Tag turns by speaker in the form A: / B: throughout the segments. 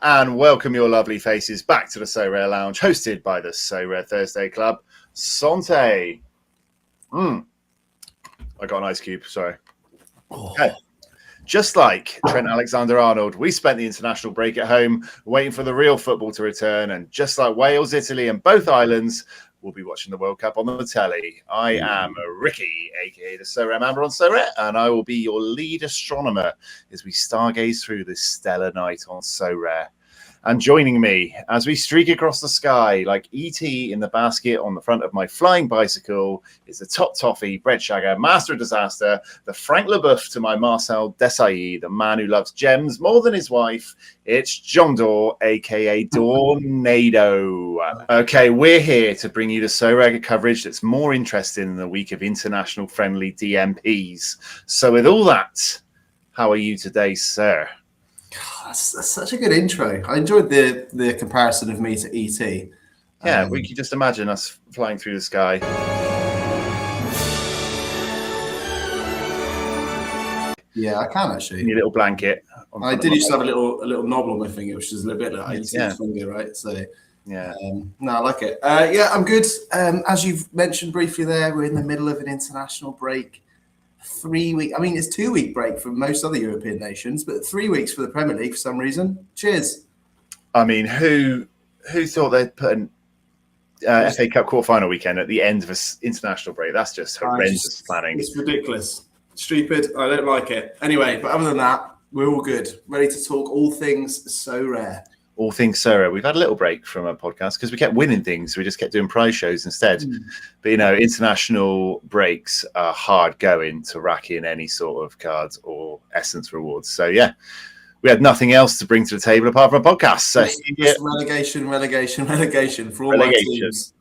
A: and welcome your lovely faces back to the Sorare Lounge, hosted by the Sorare Thursday Club SANTÉ. I got an ice cube, sorry. Okay. Just like Trent Alexander-Arnold, we spent the international break at home waiting for the real football to return, and just like Wales, Italy, and both islands, we'll be watching the World Cup on the telly. I am Ricky, aka the Sorare Member on Sorare, and I will be your lead astronomer as we stargaze through this stellar night on Sorare. And joining me as we streak across the sky like E.T. in the basket on the front of my flying bicycle is the top toffee, Brett Shagger, master of disaster, the Frank LeBoeuf to my Marcel Desailly, the man who loves gems more than his wife. It's John Daw, aka Dornado. Okay, we're here to bring you the Sorare coverage that's more interesting than the week of international friendly DMPs. So with all that, how are you today, sir?
B: That's such a good intro. I enjoyed the comparison of me to E.T.
A: Yeah, we can just imagine us flying through the sky.
B: Yeah, I can actually.
A: In your little blanket.
B: I did used to have a little knob on my finger, which is a little bit like E.T.'s finger, right? So
A: yeah,
B: no, I like it. Yeah, I'm good. As you've mentioned briefly there, we're in the middle of an international break. 3 week. I mean, it's 2 week break for most other European nations, but 3 weeks for the Premier League for some reason. Cheers.
A: I mean, who thought they'd put an FA Cup quarterfinal weekend at the end of an international break? That's just horrendous planning.
B: It's ridiculous. Stupid. I don't like it. Anyway, but other than that, we're all good. Ready to talk all things Sorare.
A: All things Sorare. We've had a little break from our podcast because we kept winning things. We just kept doing prize shows instead. But, you know, international breaks are hard going to rack in any sort of cards or essence rewards. So, yeah, we had nothing else to bring to the table apart from a podcast. So,
B: just relegation for all my teams.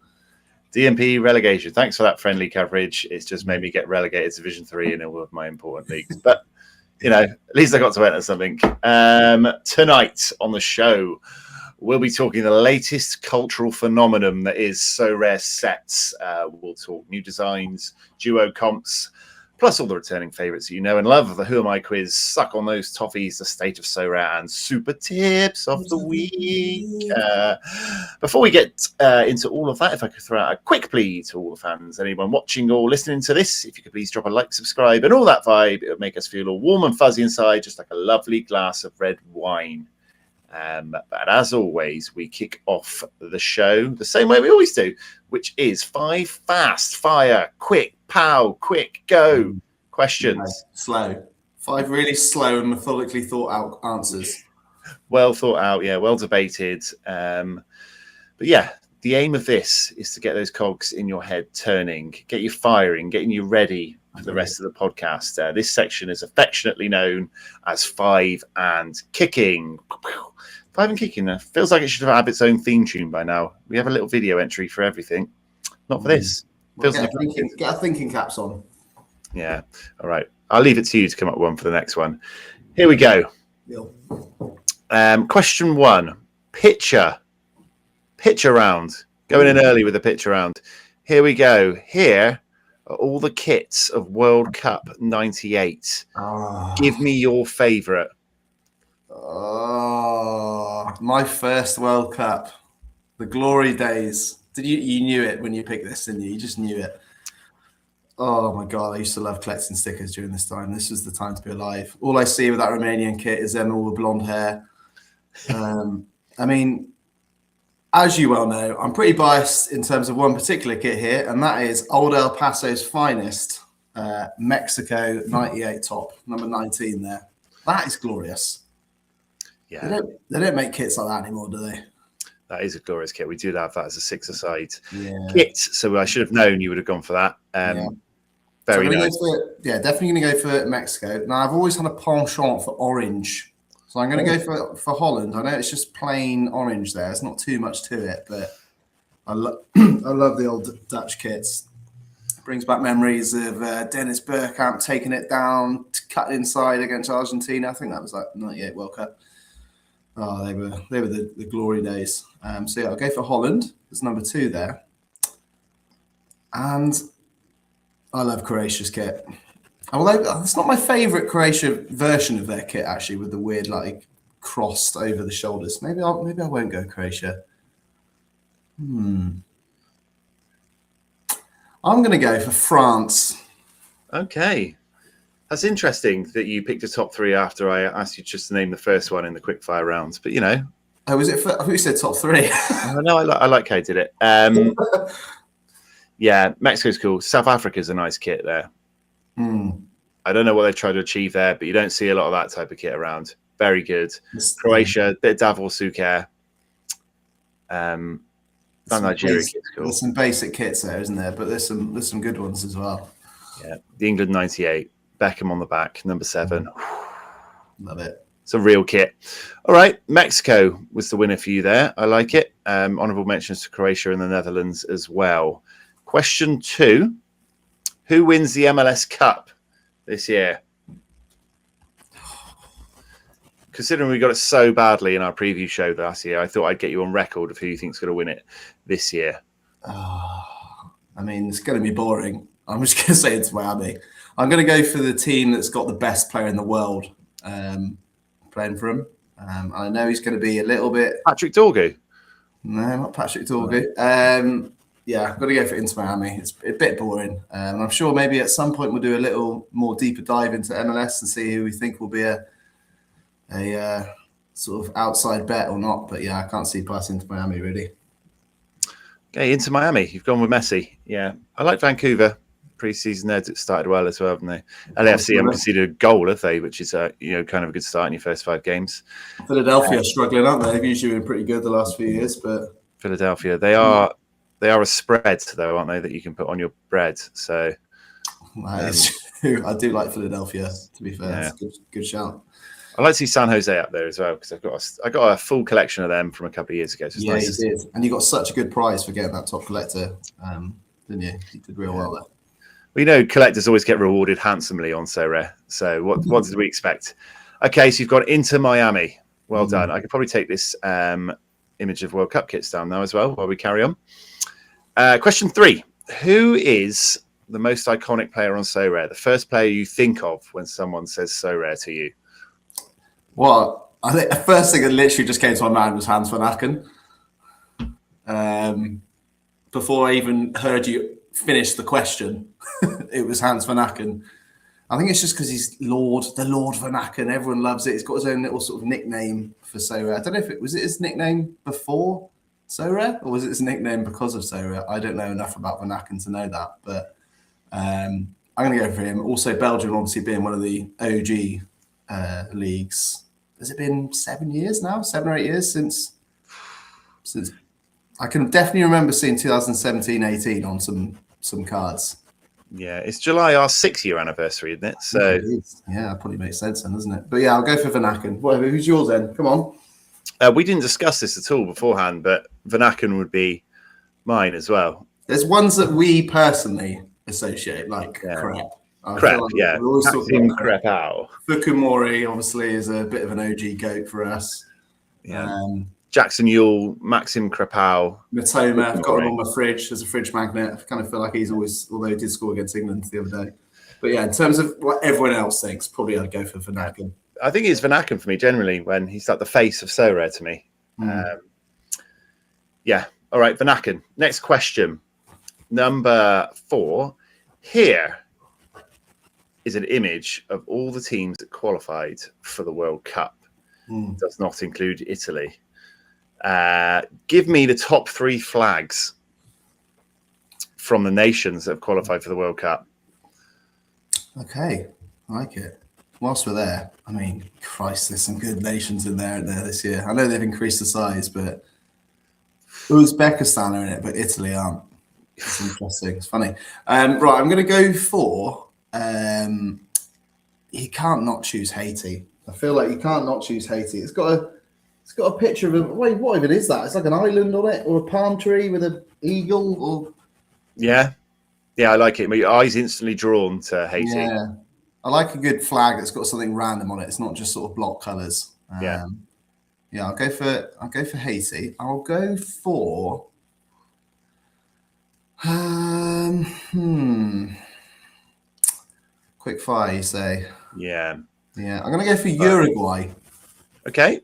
A: DMP relegation. Thanks for that friendly coverage. It's just made me get relegated to Division 3 in all of my important leagues. But, you know, at least I got to enter something. Tonight on the show, we'll be talking the latest cultural phenomenon that is Sorare Sets. We'll talk new designs, duo comps, plus all the returning favourites that you know and love. The Who Am I quiz, suck on those toffees, the State of Sorare, and super tips of the week. Before we get into all of that, if I could throw out a quick plea to all the fans, anyone watching or listening to this, if you could please drop a like, subscribe, and all that vibe, it would make us feel all warm and fuzzy inside, just like a lovely glass of red wine. But as always, we kick off the show the same way we always do, which is 5 fast fire, quick, pow, quick, go questions.
B: Slow. 5 really slow and methodically thought out answers.
A: Well thought out, yeah, well debated. But yeah, the aim of this is to get those cogs in your head turning, get you firing, getting you ready for the rest of the podcast. This section is affectionately known as 5 and Kicking. 5 and Kicking feels like it should have its own theme tune by now. We have a little video entry for everything. Not for this.
B: Get our thinking caps on.
A: Yeah. All right. I'll leave it to you to come up with one for the next one. Here we go. Question 1. Picture round. Going in early with a picture round. Here we go. Here are all the kits of World Cup 98. Give me your favourite.
B: My first World Cup. The glory days. You knew it when you picked this, didn't you? You just knew it. Oh my God, I used to love collecting stickers during this time. This was the time to be alive. All I see with that Romanian kit is them all with blonde hair. I mean, as you well know, I'm pretty biased in terms of one particular kit here, and that is Old El Paso's finest Mexico 98 top, number 19 there. That is glorious.
A: Yeah.
B: They don't make kits like that anymore, do they?
A: That is a glorious kit. We did have that as a 6-a-side kit, so I should have known you would have gone for that. Very nice.
B: Definitely going to go for Mexico. Now, I've always had a penchant for orange, so I'm going to go for Holland. I know it's just plain orange there. It's not too much to it, but I love the old Dutch kits. Brings back memories of Dennis Bergkamp taking it down, cut inside against Argentina. I think that was like 98 World Cup. Oh, they were the glory days. So yeah, I'll go for Holland. It's number 2 there. And I love Croatia's kit. Although it's not my favourite Croatia version of their kit, actually, with the weird like crossed over the shoulders. Maybe I won't go Croatia. I'm going to go for France.
A: Okay. That's interesting that you picked a top 3 after I asked you just to name the first one in the quickfire rounds. But,
B: Oh, was it? I thought you said top 3.
A: No, I like how you did it. Yeah, Mexico's cool. South Africa's a nice kit there. I don't know what they try to achieve there, but you don't see a lot of that type of kit around. Very good. Croatia, bit of Davor Suker. Nigeria kit's cool.
B: There's some basic kits there, isn't there? But there's some good ones as well.
A: Yeah, the England 98, Beckham on the back, number 7.
B: Love it.
A: It's a real kit. All right, Mexico was the winner for you there. I like it. Honourable mentions to Croatia and the Netherlands as well. Question 2. Who wins the MLS Cup this year? Considering we got it so badly in our preview show last year, I thought I'd get you on record of who you think's going to win it this year.
B: I mean, it's going to be boring. I'm just going to say it's Miami. I'm going to go for the team that's got the best player in the world playing for him. I know he's going to be a little bit...
A: Patrick Dorgu?
B: No, not Patrick Dorgu. Yeah, I've got to go for Inter Miami. It's a bit boring. I'm sure maybe at some point we'll do a little more deeper dive into MLS and see who we think will be a sort of outside bet or not. But yeah, I can't see past Inter Miami really.
A: Okay, Inter Miami. You've gone with Messi. Yeah, I like Vancouver. Pre-season there started well as well, haven't they? LAFC haven't conceded a goal, have they? Which is kind of a good start in your first 5 games.
B: Philadelphia are struggling, aren't they? They've usually been pretty good the last few years, but
A: Philadelphia, they are a spread though, aren't they? That you can put on your bread. So
B: that is true. I do like Philadelphia. To be fair,
A: yeah.
B: That's a good shout.
A: I like to see San Jose up there as well because I got a full collection of them from a couple of years ago. So it's nice
B: you did, and you got such a good prize for getting that top collector, didn't you? You did real well there.
A: Well, collectors always get rewarded handsomely on Sorare. So what did we expect? Okay, so you've got Inter Miami. Well done. I could probably take this image of World Cup kits down now as well while we carry on. Question 3. Who is the most iconic player on Sorare? The first player you think of when someone says Sorare to you?
B: Well, I think the first thing that literally just came to my mind was Hans van Aken. Before I even heard you finish the question, it was Hans van Aken. I think it's just because he's the Lord van Aken. Everyone loves it. He's got his own little sort of nickname for Sorare. I don't know if it was his nickname before Sorare or was it his nickname because of Sorare? I don't know enough about van Aken to know that, but I'm going to go for him. Also, Belgium obviously being one of the OG leagues. Has it been 7 years now? 7 or 8 years since I can definitely remember seeing 2017-18 on some cards.
A: Yeah, it's July, our 6-year anniversary, isn't it? So
B: yeah, that probably makes sense then, doesn't it? But yeah, I'll go for Van Aken. Whatever. Who's yours then? Come on.
A: We didn't discuss this at all beforehand, but Van Aken would be mine as well.
B: There's ones that we personally associate, like crap.
A: Crap, yeah. Maxim Crepau.
B: Fukumori, obviously, is a bit of an OG goat for us.
A: Yeah. Jackson Ewell, Maxim Crepau.
B: Matoma, I've got him on my fridge as a fridge magnet. I kind of feel like he's always, although he did score against England the other day. But yeah, in terms of what everyone else thinks, probably I'd go for Van Aken.
A: I think it's Van Aken for me generally when he's like the face of Sorare to me. Yeah. All right, Van Aken. Next question. Number 4. Here is an image of all the teams that qualified for the World Cup. Does not include Italy. Give me the top 3 flags from the nations that have qualified for the World Cup.
B: Okay, I like it. Whilst we're there, I mean, Christ, there's some good nations in there this year. I know they've increased the size, but Uzbekistan are in it, but Italy aren't. It's interesting. It's funny. Right, I'm going to go for... you can't not choose Haiti. I feel like you can't not choose Haiti. It's got a picture of a... Wait, what even is that? It's like an island on it or a palm tree with an eagle or...
A: Yeah, I like it. My eyes instantly drawn to Haiti.
B: Yeah, I like a good flag that's got something random on it. It's not just sort of block colours. Yeah, I'll go for Haiti. I'll go for quick fire, you say?
A: Yeah.
B: I'm gonna go for Uruguay.
A: Okay.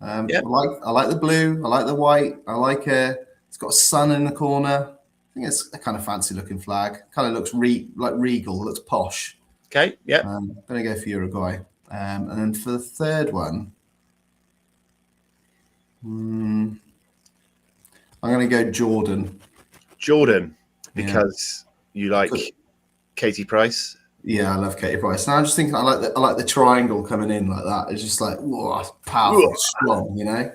A: Yeah.
B: I like the blue. I like the white. I like it's got a sun in the corner. I think it's a kind of fancy looking flag. Kind of looks like regal. Looks posh.
A: Okay. Yeah.
B: I'm gonna go for Uruguay. And then for the third one, I'm gonna go Jordan.
A: Jordan, because you like Katie Price.
B: Yeah, I love Katie Price. Now I'm just thinking, I like the triangle coming in like that. It's just like, whoa, powerful, strong, you know,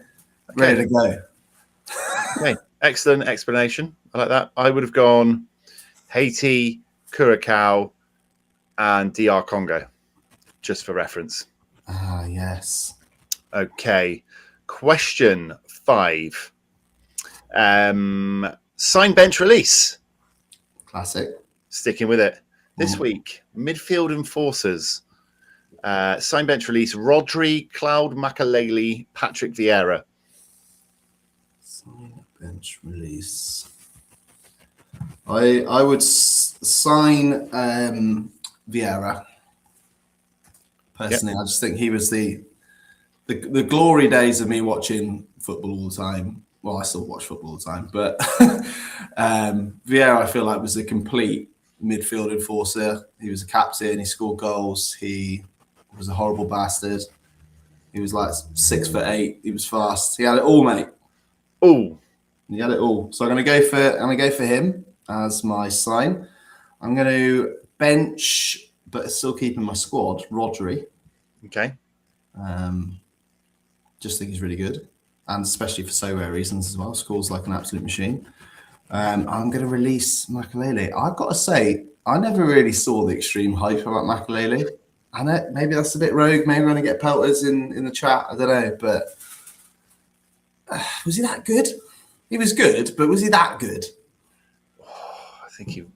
B: ready to go.
A: Okay, excellent explanation. I like that. I would have gone Haiti, Curacao, and DR Congo, just for reference.
B: Ah, yes.
A: Okay, question 5. Sign bench release.
B: Classic.
A: Sticking with it. This week, midfield enforcers. Sign bench release, Rodri, Cloud Makalele, Patrick Vieira.
B: Sign bench release. I would sign Vieira. Personally, I just think he was the glory days of me watching football all the time. Well, I still watch football all the time, but Vieira, I feel like, was a complete midfield enforcer. He was a captain. He scored goals. He was a horrible bastard. He was like 6'8". He was fast. He had it all, mate.
A: Oh,
B: he had it all. So I'm gonna go for him as my sign. I'm going to bench, but still keeping my squad, Rodri.
A: Okay.
B: Just think he's really good, and especially for Sorare reasons as well. Scores like an absolute machine. I'm going to release Makalele. I've got to say, I never really saw the extreme hype about Makalele. I know maybe that's a bit rogue. Maybe we're going to get pelters in the chat. I don't know, but was he that good? He was good, but was he that good?
A: I think you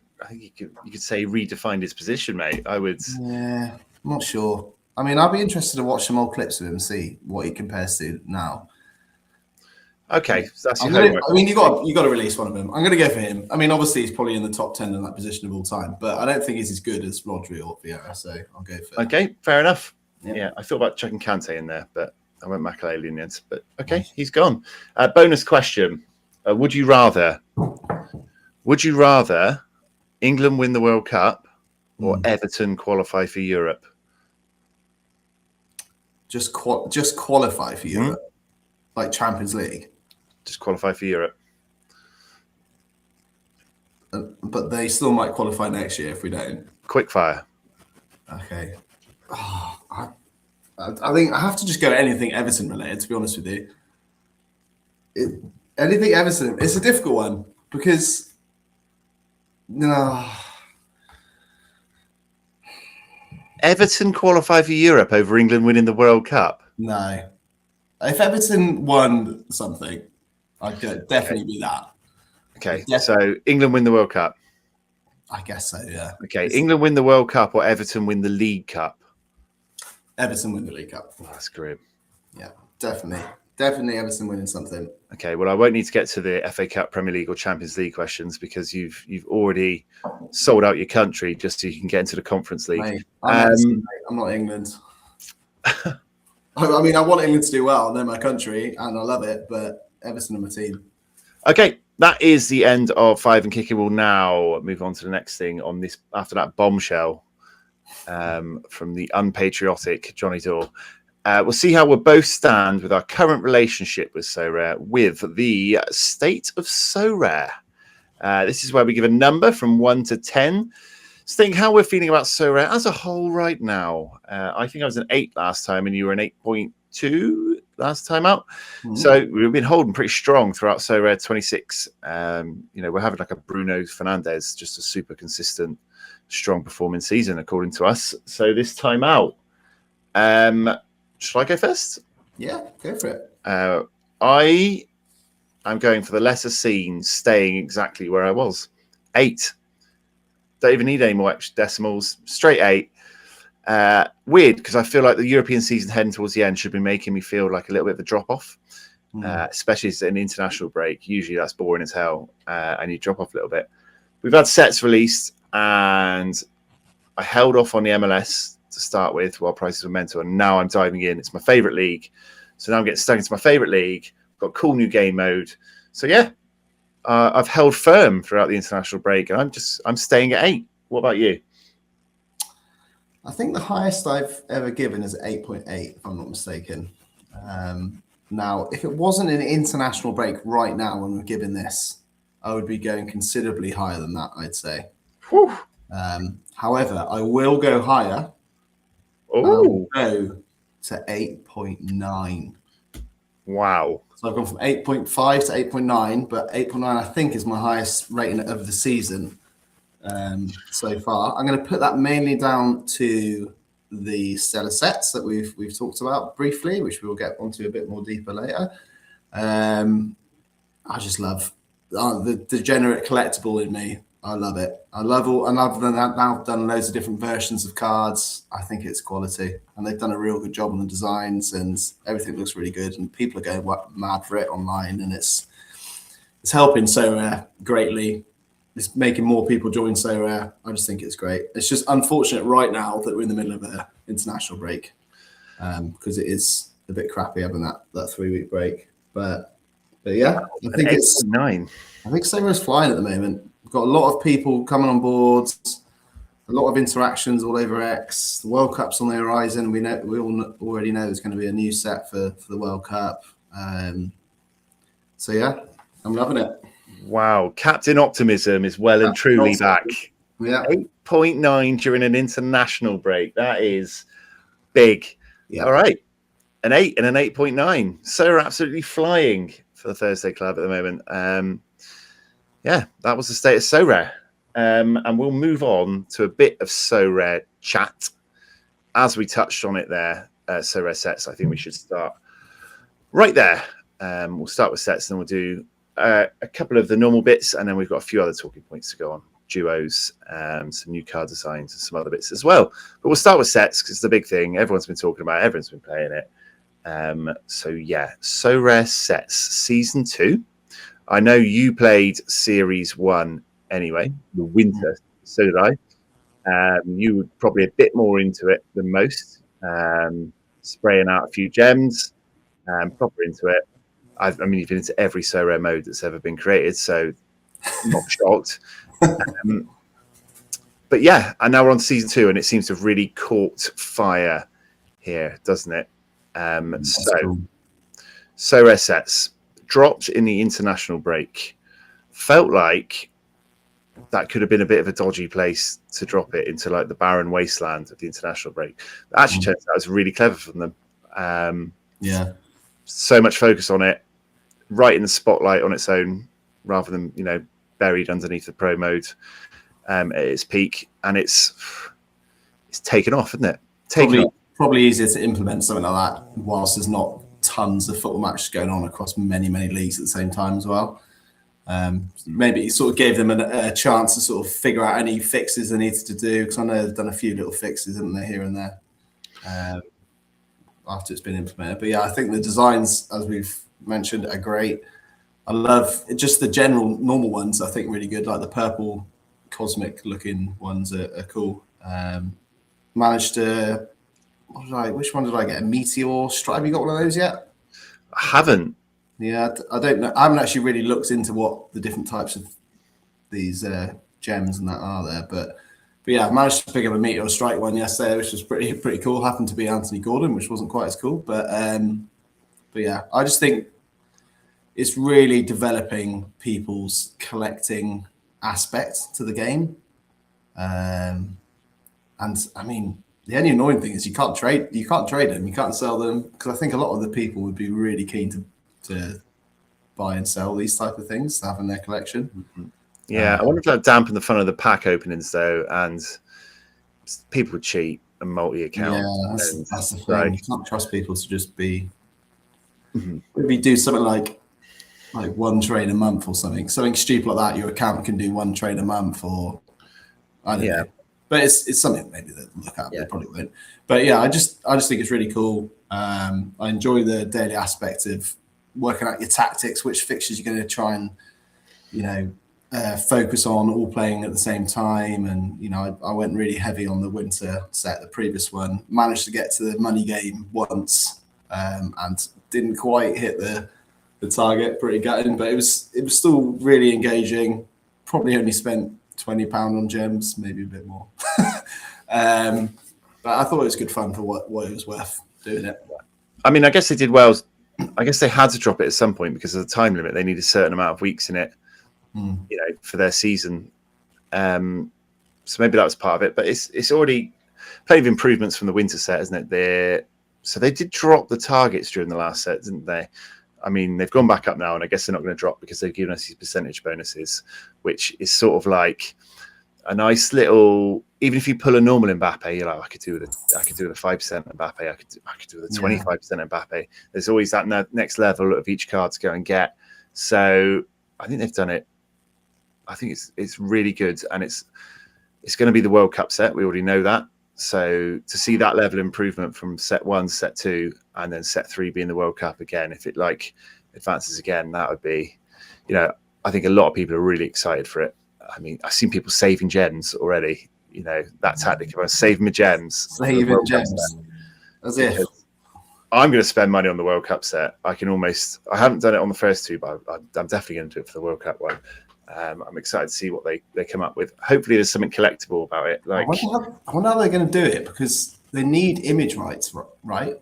A: could say redefined his position, mate. I would.
B: Yeah, I'm not sure. I mean, I'd be interested to watch some old clips of him and see what he compares to now.
A: Okay, so that's your
B: homework. I mean, you got to release one of them. I'm going to go for him. I mean, obviously he's probably in the top 10 in that position of all time, but I don't think he's as good as Rodri or Vieira, so I'll go for.
A: Okay, fair enough. Yeah, I thought about chucking Kante in there, but I went Makalele in the end. But okay, he's gone. Bonus question: Would you rather England win the World Cup or Everton qualify for Europe?
B: Just qualify for Europe, like Champions League.
A: Just qualify for Europe.
B: But they still might qualify next year if we don't.
A: Quick fire.
B: Okay. Oh, I think I have to just go anything Everton related, to be honest with you. Anything Everton. It's a difficult one because
A: Everton qualify for Europe over England winning the World Cup?
B: No. If Everton won something, I'd definitely be that.
A: Okay, so England win the World Cup.
B: I guess so, yeah.
A: Okay, England win the World Cup or Everton win the League Cup?
B: Everton win the League Cup.
A: Oh, that's grim.
B: Yeah, definitely. Definitely Everton winning something.
A: Okay, well, I won't need to get to the FA Cup, Premier League or Champions League questions because you've already sold out your country just so you can get into the Conference League.
B: Mate, I'm not England. I mean, I want England to do well. They're my country and I love it, but Everton are my team.
A: Okay, that is the end of Five and Kicking. We'll now move on to the next thing on this after that bombshell from the unpatriotic Johnny Dore. We'll see how we'll both stand with our current relationship with Sorare with the State of Sorare. This is where we give a number from 1 to 10. So think how we're feeling about Sorare as a whole right now. I think I was an 8 last time and you were an 8.2 last time out. So we've been holding pretty strong throughout Sorare 26. We're having like a Bruno Fernandes, just a super consistent, strong performing season according to us. So this time out, shall I go first?
B: Yeah, go for it.
A: I am going for the lesser scene, staying exactly where I was. 8. Don't even need any more extra decimals. Straight 8. Weird, because I feel like the European season heading towards the end should be making me feel like a little bit of a drop-off, especially as an international break. Usually that's boring as hell, and you drop off a little bit. We've had sets released, and I held off on the MLS to start with while prices were mental, and now I'm diving in. It's my favourite league, So now I'm getting stuck into my favorite league. Got a cool new game mode. So yeah, I've held firm throughout the international break, and I'm staying at 8. What about you?
B: I think the highest I've ever given is 8.8, if I'm not mistaken. Now, if it wasn't an international break right now when we're giving this, I would be going considerably higher than that, I'd say. However, I will go higher. I'll go to 8.9.
A: Wow.
B: So I've gone from 8.5 to 8.9, but 8.9 I think is my highest rating of the season so far. I'm going to put that mainly down to the Sorare Sets that we've talked about briefly, which we will get onto a bit more deeper later. I just love the degenerate collectible in me. I love it. And I've now done loads of different versions of cards. I think it's quality, and they've done a real good job on the designs, and everything looks really good. And people are going mad for it online, and it's helping Sorare greatly. It's making more people join Sorare. I just think it's great. It's just unfortunate right now that we're in the middle of an international break, because it is a bit crappy having that 3-week break. But yeah, I think it's
A: 9.
B: I think Sorare's flying at the moment. We've got a lot of people coming on board, a lot of interactions all over X. The World Cup's on the horizon. We all already know there's going to be a new set for the World Cup. So yeah, I'm loving it.
A: Wow, Captain Optimism is well and truly back.
B: Yeah,
A: 8.9 during an international break. That is big. Yeah. All right, an 8 and an 8.9. So absolutely flying for the Thursday Club at the moment. Yeah, that was the state of Sorare. And we'll move on to a bit of Sorare chat. As we touched on it there, Sorare Sets, I think we should start right there. We'll start with sets, and then we'll do a couple of the normal bits, and then we've got a few other talking points to go on. Duos, some new card designs, and some other bits as well. But we'll start with sets because it's the big thing. Everyone's been talking about it. Everyone's been playing it. So yeah, Sorare Sets Season 2. I know you played Series 1 anyway, the winter, so did I. You were probably a bit more into it than most, spraying out a few gems, proper into it. I mean, you've been into every Sorare mode that's ever been created, so I'm not shocked. But yeah, and now we're on Season 2, and it seems to have really caught fire here, doesn't it? Cool. Sorare Sets dropped in the international break. Felt like that could have been a bit of a dodgy place to drop it into, like the barren wasteland of the international break. But actually, turns out it was really clever from them.
B: Yeah,
A: so much focus on it, right in the spotlight on its own, rather than buried underneath the pro mode at its peak, and it's taken off, isn't it?
B: Probably easier to implement something like that whilst there's not tons of football matches going on across many leagues at the same time as well. Maybe it sort of gave them a chance to sort of figure out any fixes they needed to do, because I know they've done a few little fixes, haven't they, here and there, after it's been implemented. But yeah, I think the designs, as we've mentioned, are great. I love just the general normal ones. I think really good, like the purple cosmic looking ones are cool. Managed to which one did I get? A meteor stripe. Have you got one of those yet?
A: I haven't.
B: Yeah, I don't know. I haven't actually really looked into what the different types of these gems and that are there, but yeah, I managed to pick up a meteor strike one yesterday, which was pretty cool. Happened to be Anthony Gordon, which wasn't quite as cool, but yeah, I just think it's really developing people's collecting aspect to the game, and I mean, the only annoying thing is you can't trade them, you can't sell them, because I think a lot of the people would be really keen to buy and sell these type of things to have in their collection.
A: Mm-hmm. Yeah, I wonder if that dampen the fun of the pack openings though, and people would cheat and multi-account.
B: Yeah, that's the thing. Right. You can't trust people to just be maybe do something like one trade a month or something stupid like that. Your account can do one trade a month, or I don't know. But it's something maybe they look at. Yeah. They probably won't. But yeah, I just think it's really cool. I enjoy the daily aspect of working out your tactics, which fixtures you're going to try and focus on, all playing at the same time. And I went really heavy on the winter set, the previous one. Managed to get to the money game once, and didn't quite hit the target. Pretty gutting, but it was still really engaging. Probably only spent £20 on gems, maybe a bit more. But I thought it was good fun for what it was worth doing it.
A: I mean, I guess they did well. I guess they had to drop it at some point because of the time limit. They need a certain amount of weeks in it, for their season. So maybe that was part of it. But it's already plenty of improvements from the winter set, isn't it? So they did drop the targets during the last set, didn't they? I mean, they've gone back up now, and I guess they're not going to drop because they've given us these percentage bonuses, which is sort of like a nice little. Even if you pull a normal Mbappe, you're like, I could do with a 5% Mbappe. I could do with a 25% Mbappe. There's always that next level of each card to go and get. So I think they've done it. I think it's really good, and it's going to be the World Cup set. We already know that. So to see that level of improvement from set 1, set 2, and then set 3 being the World Cup again, if it like advances again, that would be, I think a lot of people are really excited for it. I mean, I've seen people saving gems already. That tactic of saving my gems.
B: Saving gems. As if.
A: I'm going to spend money on the World Cup set. I haven't done it on the first 2, but I'm definitely going to do it for the World Cup one. I'm excited to see what they come up with. Hopefully there's something collectible about it. Like,
B: I wonder how they're going to do it, because they need image rights, right?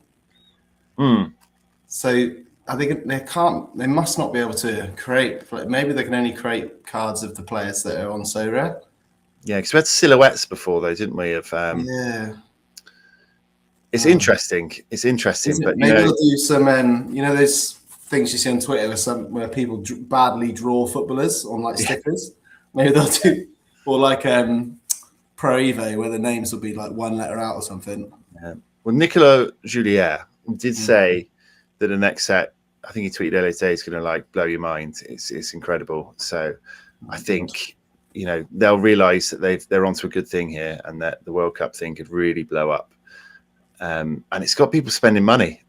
B: So I think they must not be able to create. Maybe they can only create cards of the players that are on Sorare.
A: Yeah, because we had silhouettes before, though, didn't we? It's interesting. It's interesting, but
B: maybe they'll do some. There's things you see on Twitter where people badly draw footballers on like stickers. Maybe they'll do, or like Pro Evo, where the names will be like one letter out or something.
A: Yeah. Well, Nicolas Julier did say that the next set, I think he tweeted earlier today, is going to like blow your mind. It's incredible. So I think they'll realise that they're onto a good thing here, and that the World Cup thing could really blow up. And it's got people spending money.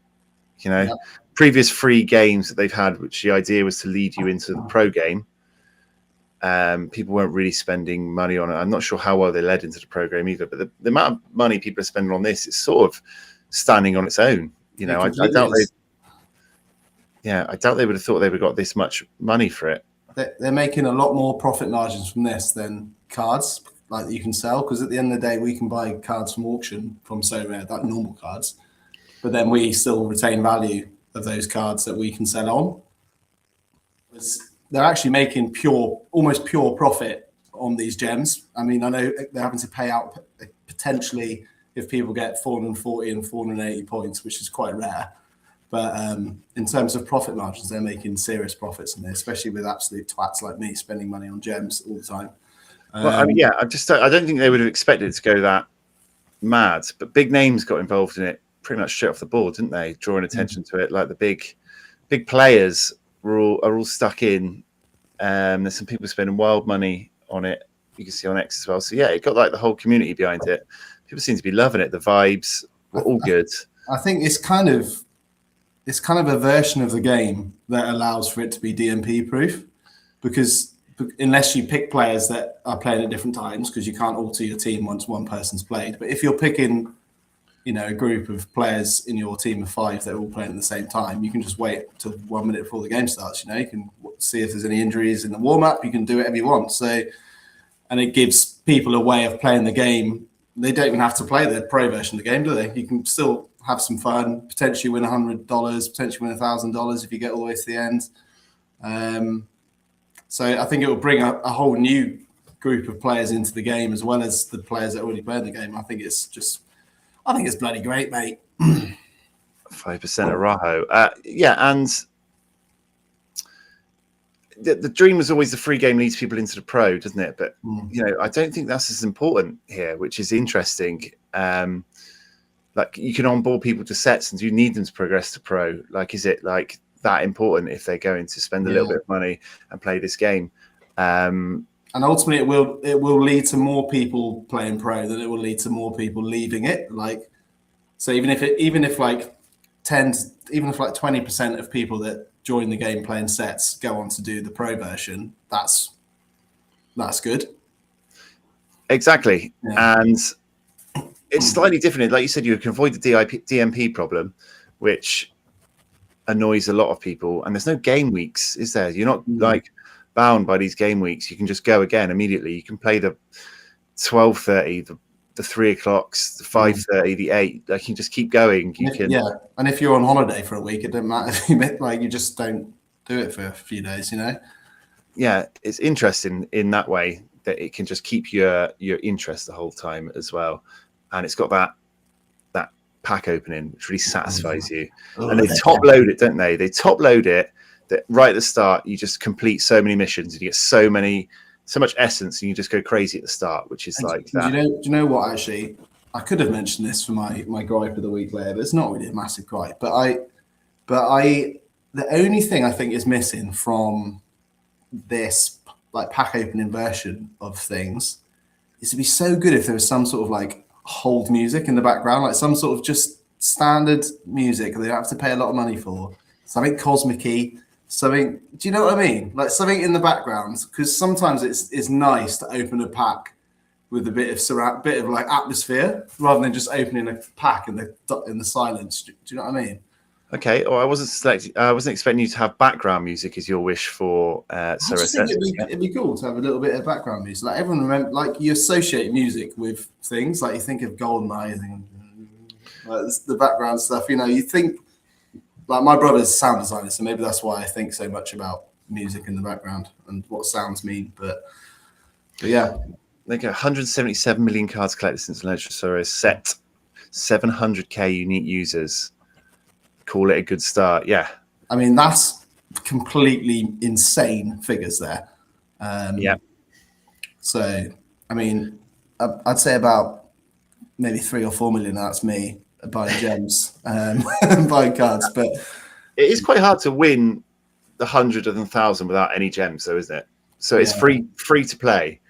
A: Previous free games that they've had, which the idea was to lead you into the pro game. People weren't really spending money on it. I'm not sure how well they led into the pro game either, but the amount of money people are spending on this is sort of standing on its own. I doubt they would have thought they would have got this much money for it.
B: They're making a lot more profit margins from this than cards like you can sell, because at the end of the day, we can buy cards from auction from Sorare, like normal cards, but then we still retain value of those cards that we can sell on. They're actually making almost pure profit on these gems. I mean, I know they're having to pay out potentially if people get 440 and 480 points, which is quite rare. But in terms of profit margins, they're making serious profits in there, especially with absolute twats like me spending money on gems all the time.
A: Well, I don't think they would have expected it to go that mad. But big names got involved in it pretty much straight off the board, didn't they? Drawing attention to it, like the big players are all stuck in. There's some people spending wild money on it. You can see on X as well. So yeah, it got like the whole community behind it. People seem to be loving it. The vibes were all good.
B: I think it's kind of a version of the game that allows for it to be DMP proof, because unless you pick players that are playing at different times, because you can't alter your team once one person's played. But if you're picking, a group of players in your team of 5 that are all playing at the same time, you can just wait till 1 minute before the game starts. You can see if there's any injuries in the warm-up. You can do whatever you want. So, and it gives people a way of playing the game. They don't even have to play the pro version of the game, do they? You can still have some fun, potentially win $100, potentially win $1,000 if you get all the way to the end. So I think it will bring a whole new group of players into the game, as well as the players that already play the game. I think it's bloody great, mate.
A: 5% Arajo. And the dream was always the free game leads people into the pro, doesn't it? But I don't think that's as important here, which is interesting. Like, you can onboard people to sets, and do you need them to progress to pro? Like, is it like that important if they're going to spend a little bit of money and play this game?
B: And ultimately, it will lead to more people playing pro than it will lead to more people leaving it. Like, so even if 20% of people that join the game playing sets go on to do the pro version, that's good.
A: Exactly. Yeah. And it's slightly different. Like you said, you can avoid the DMP problem, which annoys a lot of people. And there's no game weeks, is there? You're not like bound by these game weeks. You can just go again immediately. You can play the 12:30, the 3 o'clocks, the 5:30, the 8. Like, you can just keep going.
B: And if you're on holiday for a week, it doesn't matter. Like, you just don't do it for a few days, you know.
A: Yeah, it's interesting in that way that it can just keep your interest the whole time as well. And it's got that pack opening, which really satisfies you. And they top load it, don't they? They top load it that right at the start, you just complete so many missions and you get so much essence, and you just go crazy at the start, which is like that.
B: Do you know what? Actually, I could have mentioned this for my gripe of the week later, but it's not really a massive gripe. But the only thing I think is missing from this like pack opening version of things is to be so good if there was some sort of like hold music in the background, like some sort of just standard music that they don't have to pay a lot of money for, something cosmic-y, something, do you know what I mean? Like something in the background, because sometimes it's nice to open a pack with a bit of like atmosphere rather than just opening a pack in the silence. Do you know what I mean?
A: Okay, I wasn't expecting you to have background music as your wish for Sorare Sets.
B: It'd be cool to have a little bit of background music. Like everyone remember, like you associate music with things. Like you think of GoldenEye, like the background stuff. You know, you think like my brother's a sound designer, so maybe that's why I think so much about music in the background and what sounds mean. But yeah,
A: They get 177 million cards collected since the launch of Sorare Set, 700k unique users. Call it a good start. Yeah,
B: I mean that's completely insane figures there.
A: Yeah.
B: So I mean, I'd say about maybe 3 or 4 million. That's me buying gems, buying cards. But
A: it is quite hard to win the 100 and 1,000 without any gems, though, isn't it? So it's free to play.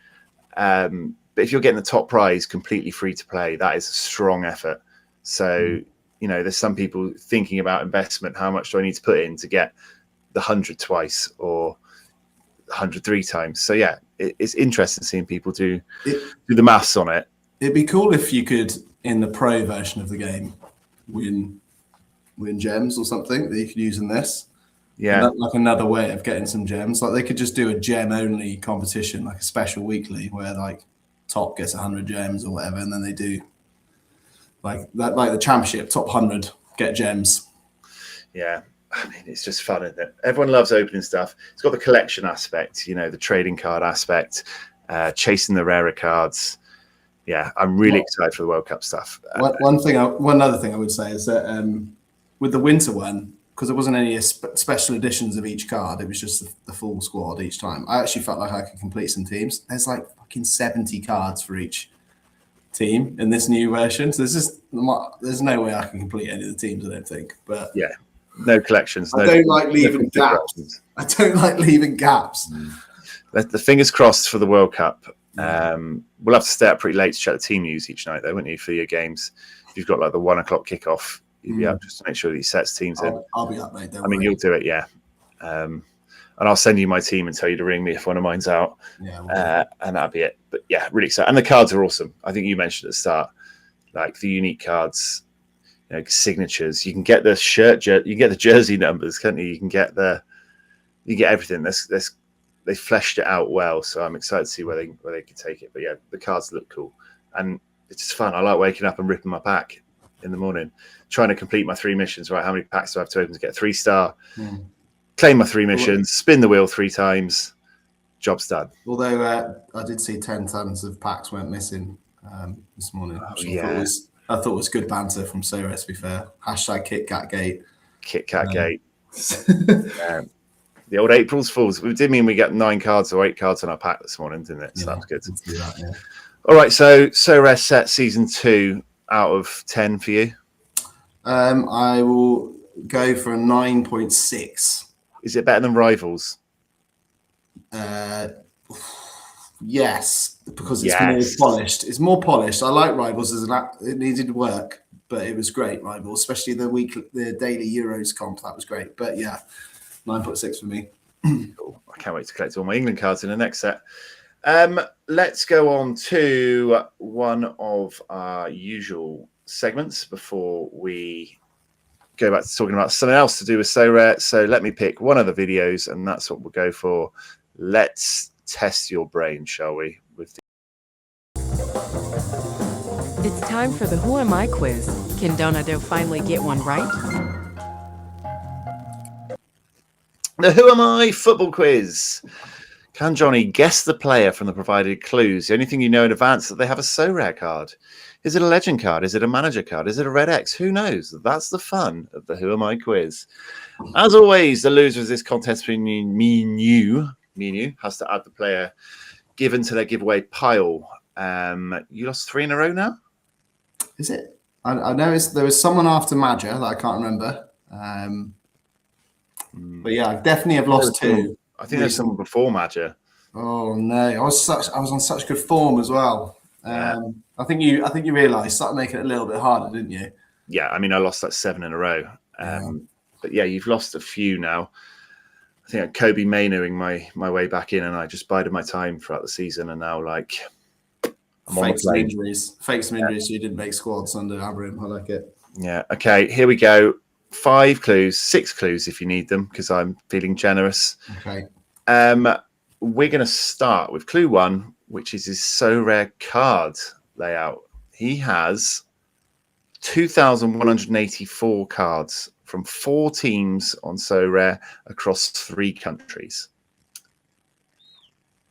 A: But if you're getting the top prize completely free to play, that is a strong effort. So. You know, there's some people thinking about investment. How much do I need to put in to get the 100 twice or 100 3 times? So yeah, it's interesting seeing people do the maths on it.
B: It'd be cool if you could, in the pro version of the game, win gems or something that you could use in this.
A: Yeah,
B: like another way of getting some gems. Like they could just do a gem only competition, like a special weekly where like top gets 100 gems or whatever, and then they do. Like the championship, top 100 get gems.
A: Yeah, I mean, it's just fun, isn't it? Everyone loves opening stuff. It's got the collection aspect, you know, the trading card aspect, chasing the rarer cards. Yeah, I'm really excited for the World Cup stuff.
B: One other thing I would say is that with the winter one, because there wasn't any special editions of each card, it was just the full squad each time. I actually felt like I could complete some teams. There's like fucking 70 cards for each team in this new version, so there's no way I can complete any of the teams, I don't think. But
A: yeah, no collections.
B: I don't like leaving gaps.
A: The fingers crossed for the World Cup. We'll have to stay up pretty late to check the team news each night, though, won't you, for your games? If you've got like the 1 o'clock kickoff, you'll be up just to make sure that you set teams in.
B: I'll be up, mate.
A: I mean, you'll do it, yeah. And I'll send you my team and tell you to ring me if one of mine's out. Yeah, and that'll be it. But yeah, really excited. And the cards are awesome. I think you mentioned at the start, like the unique cards, you know, signatures. You can get the shirt, you can get the jersey numbers, can't you? You get everything. They fleshed it out well. So I'm excited to see where they can take it. But yeah, the cards look cool. And it's just fun. I like waking up and ripping my pack in the morning, trying to complete my 3 missions, right? How many packs do I have to open to get a 3-star? Claim my 3 missions, spin the wheel 3 times, job's done.
B: Although I did see 10 tons of packs went missing this morning. I thought was good banter from Sorare, to be fair. Hashtag KitKatGate.
A: KitKatGate. The old April's Fools. It did mean we get 9 cards or 8 cards on our pack this morning, didn't it? So that was good.
B: Do that, yeah.
A: All right, so Sorare Set Season 2 out of 10 for you?
B: I will go for a 9.6.
A: Is it better than Rivals?
B: Yes, because it's more polished. It's more polished. I like Rivals it needed work, but it was great. Rivals, especially the daily Euros comp, that was great. But yeah, 9.6 for me.
A: Cool. I can't wait to collect all my England cards in the next set. Let's go on to one of our usual segments before we go back to talking about something else to do with Sorare. So let me pick one of the videos, and that's what we'll go for. Let's test your brain, shall we?
C: It's time for the Who Am I quiz. Can Donado finally get one right?
A: The Who Am I football quiz. Can Johnny guess the player from the provided clues? The only thing you know in advance is that they have a Sorare card. Is it a legend card? Is it a manager card? Is it a red X? Who knows? That's the fun of the Who Am I quiz. As always, the loser of this contest between me and you has to add the player given to their giveaway pile. You lost 3 in a row now?
B: Is it? I know there was someone after Major that I can't remember. But yeah, I definitely have lost 2.
A: I think there's someone before Major.
B: Oh no, I was on such good form as well.
A: Yeah.
B: I think you realised, started making it a little bit harder, didn't you?
A: Yeah, I mean, I lost like 7 in a row. But yeah, you've lost a few now. I think Kobe Mainooing my way back in, and I just bided my time throughout the season, and now like I'm
B: fake some injuries, so you didn't make squads under Abraham. I like it.
A: Yeah. Okay, here we go. 5 clues, 6 clues if you need them, because I'm feeling generous.
B: Okay.
A: We're going to start with clue 1, which is his Sorare card layout. He has 2,184 cards from 4 teams on Sorare across 3 countries.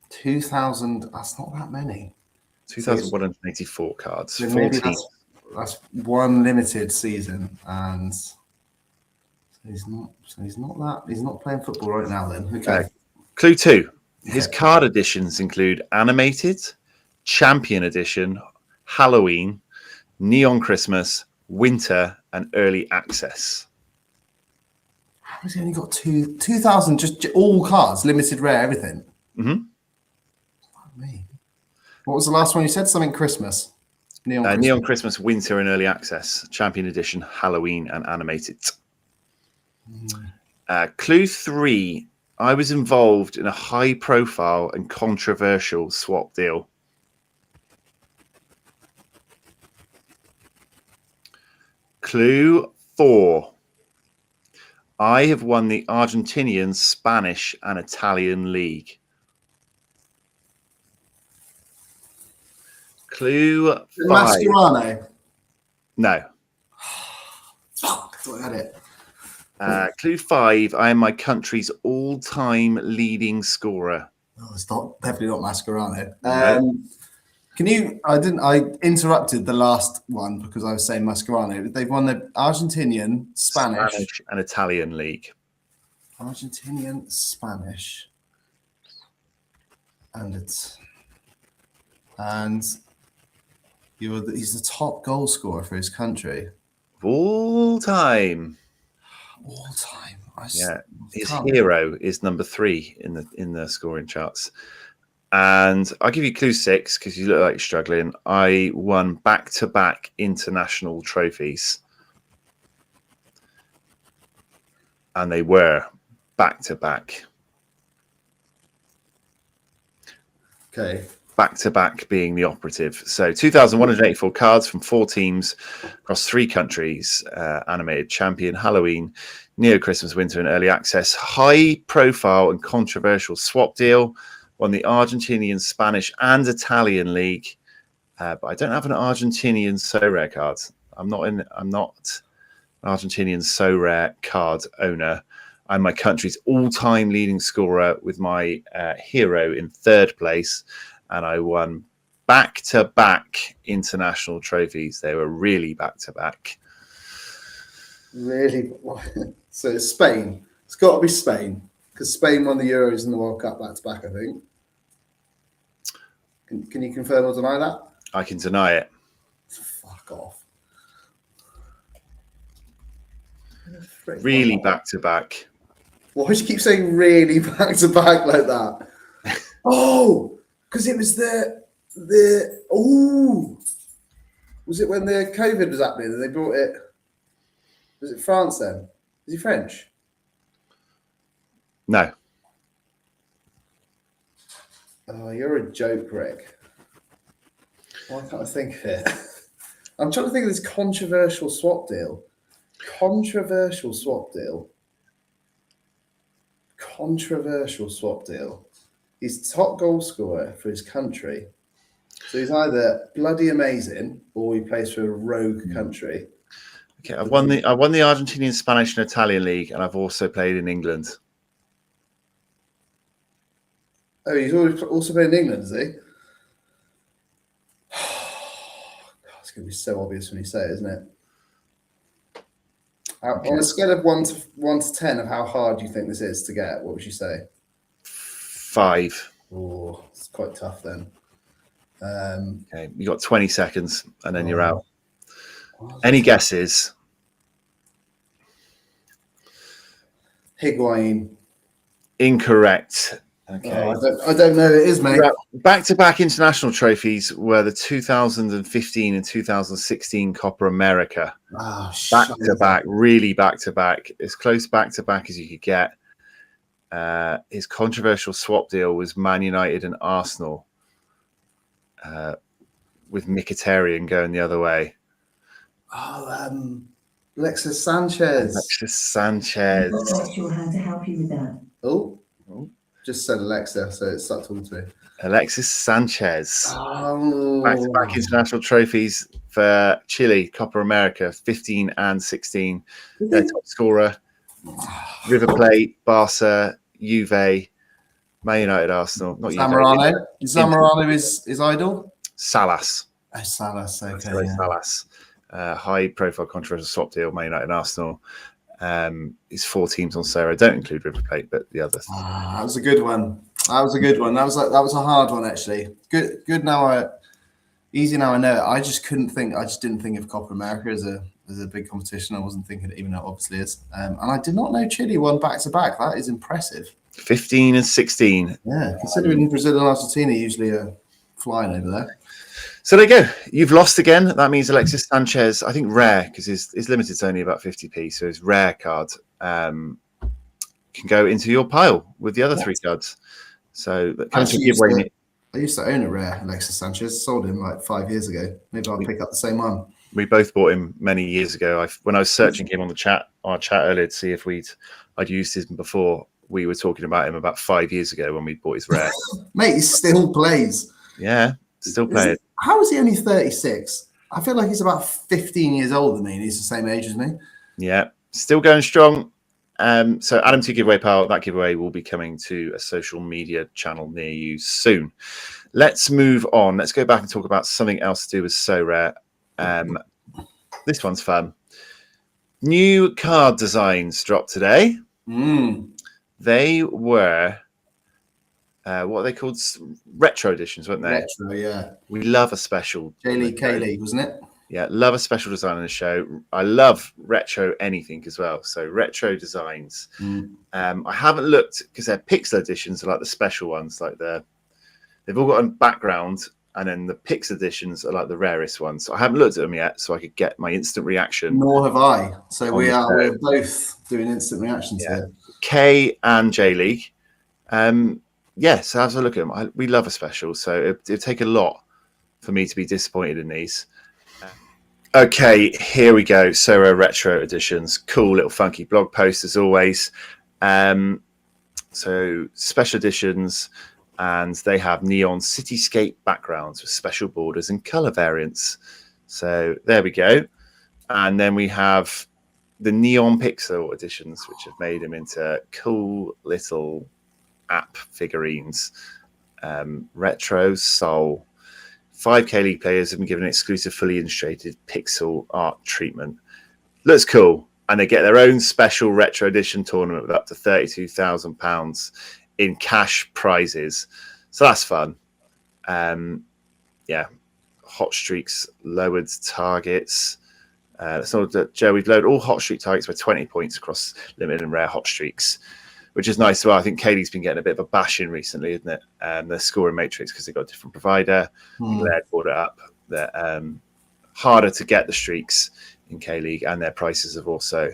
B: 2,000. That's not that many.
A: 2,184 cards.
B: So maybe that's one limited season, and he's not playing football right now. Then okay.
A: Clue 2. His card editions include Animated, Champion Edition, Halloween, Neon Christmas, Winter, and Early Access.
B: How has he only got 2,000? Just all cards, limited, rare, everything.
A: Mm-hmm.
B: Me. What was the last one you said? Something Christmas.
A: Neon Christmas, Winter, and Early Access, Champion Edition, Halloween, and Animated. Clue 3. I was involved in a high-profile and controversial swap deal. Clue 4. I have won the Argentinian, Spanish, and Italian league. Clue 5.
B: Mascherano.
A: No.
B: Fuck, I thought I had it.
A: Clue 5. I am my country's all-time leading scorer.
B: Oh, it's definitely not Mascherano.
A: No.
B: I interrupted the last one because I was saying Mascherano. They've won the Argentinian, Spanish
A: and Italian league.
B: Argentinian, Spanish, he's the top goal scorer for his country.
A: All time.
B: All time.
A: Yeah. His hero is number 3 in the scoring charts. And I'll give you clue 6 because you look like you're struggling. I won back-to-back international trophies. And they were back-to-back.
B: Okay.
A: Back-to-back being the operative. So 2,184 cards from 4 teams across 3 countries. Animated, Champion, Halloween, Neo Christmas, Winter, and Early Access. High-profile and controversial swap deal. Won the Argentinian, Spanish, and Italian league. But I don't have an Argentinian Sorare card. I'm not an Argentinian Sorare card owner. I'm my country's all-time leading scorer with my hero in 3rd place. And I won back-to-back international trophies. They were really back-to-back.
B: Really? So it's Spain. It's got to be Spain. Because Spain won the Euros and the World Cup back-to-back, I think. Can you confirm or deny that?
A: I can deny it.
B: Fuck off.
A: Really back-to-back.
B: Why do you keep saying really back-to-back like that? Oh, because it was was it when the COVID was happening and they brought it? Was it France then? Is he French?
A: No.
B: Oh, you're a joke, Rick. Why can't I think of it? I'm trying to think of this controversial swap deal. Controversial swap deal. Controversial swap deal. He's top goal scorer for his country. So he's either bloody amazing or he plays for a rogue country.
A: Okay, I won the Argentinian, Spanish, and Italian league, and I've also played in England.
B: Oh, he's also played in England, is he? It's going to be so obvious when you say it, isn't it? Okay. On a scale of 1 to 10 of how hard you think this is to get, what would you say?
A: 5.
B: Oh, it's quite tough then.
A: Okay, you got 20 seconds, and then you're out. Any guesses?
B: Higuain.
A: Incorrect. Okay.
B: I don't know. It is, mate.
A: Back-to-back international trophies were the 2015 and 2016 Copa America.
B: Oh,
A: back-to-back, really back-to-back. As close back-to-back as you could get. His controversial swap deal was Man United and Arsenal, with Mkhitaryan going the other way.
B: Oh, Alexis Sanchez.
A: Alexis Sanchez.
D: I'm not sure how to help you with that.
B: Oh. Just said Alexa, so it stuck talking to me.
A: Alexis Sanchez.
B: Oh.
A: Back-to-back international trophies for Chile, Copa America, 15 and 16. Their top scorer. River Plate, Barca, Juve, Man United, Arsenal. Not
B: Zamorano. Zamorano is idol?
A: Salas.
B: Oh, Salas, okay.
A: Yeah. Salas. High-profile controversial swap deal, Man United and Arsenal. It's 4 teams on Sorare. Don't include River Plate, but the others.
B: That was a good one. That was a hard one actually. Good now. Easy now I know it. I just didn't think of Copa America as a big competition. I wasn't thinking it, even though it obviously is. And I did not know Chile won back-to-back. That is impressive.
A: 15 and 16.
B: Yeah, considering Brazil and Argentina usually are flying over there.
A: So there you go. You've lost again. That means Alexis Sanchez, I think rare, because his limited's only about 50p, so his rare card can go into your pile with the other 3 cards. So
B: I used to own a rare Alexis Sanchez. Sold him like 5 years ago. Maybe I'll pick up the same one.
A: We both bought him many years ago. When I was searching him on our chat earlier to see if I'd used him before, we were talking about him about 5 years ago when we bought his rare.
B: Mate, he still plays.
A: Yeah, still playing.
B: How is he only 36? I feel like he's about 15 years older than me, and he's the same age as me.
A: Yeah, still going strong. So Adam 2 giveaway pile, that giveaway will be coming to a social media channel near you soon. Let's move on. Let's go back and talk about something else to do with Sorare. This one's fun. New card designs dropped today. They were what are they called? Retro editions, weren't they?
B: Retro, yeah.
A: We love a special.
B: J-League, K-League, wasn't it?
A: Yeah, love a special design on the show. I love retro anything as well. So retro designs. I haven't looked because they're pixel editions, are like the special ones. Like they've all got a background, and then the pixel editions are like the rarest ones. So I haven't looked at them yet, so I could get my instant reaction.
B: Nor have I. So we're both doing instant reactions here.
A: K and J League. Yes, so have a look at them. We love a special, so it'd take a lot for me to be disappointed in these. Okay, here we go. Sorare retro editions. Cool little funky blog post as always. So special editions, and they have neon cityscape backgrounds with special borders and color variants. So there we go. And then we have the neon pixel editions, which have made them into cool little app figurines. Retro Soul. 5K League players have been given an exclusive fully illustrated pixel art treatment. Looks cool. And they get their own special retro edition tournament with up to £32,000 in cash prizes. So that's fun. Yeah. Hot streaks, lowered targets. Joe, we've lowered all hot streak targets by 20 points across limited and rare hot streaks, which is nice as well. I think Kaylee's been getting a bit of a bashing recently, isn't it? The scoring matrix, because they've got a different provider. Blair brought it up. They're harder to get the streaks in K-League, and their prices have also,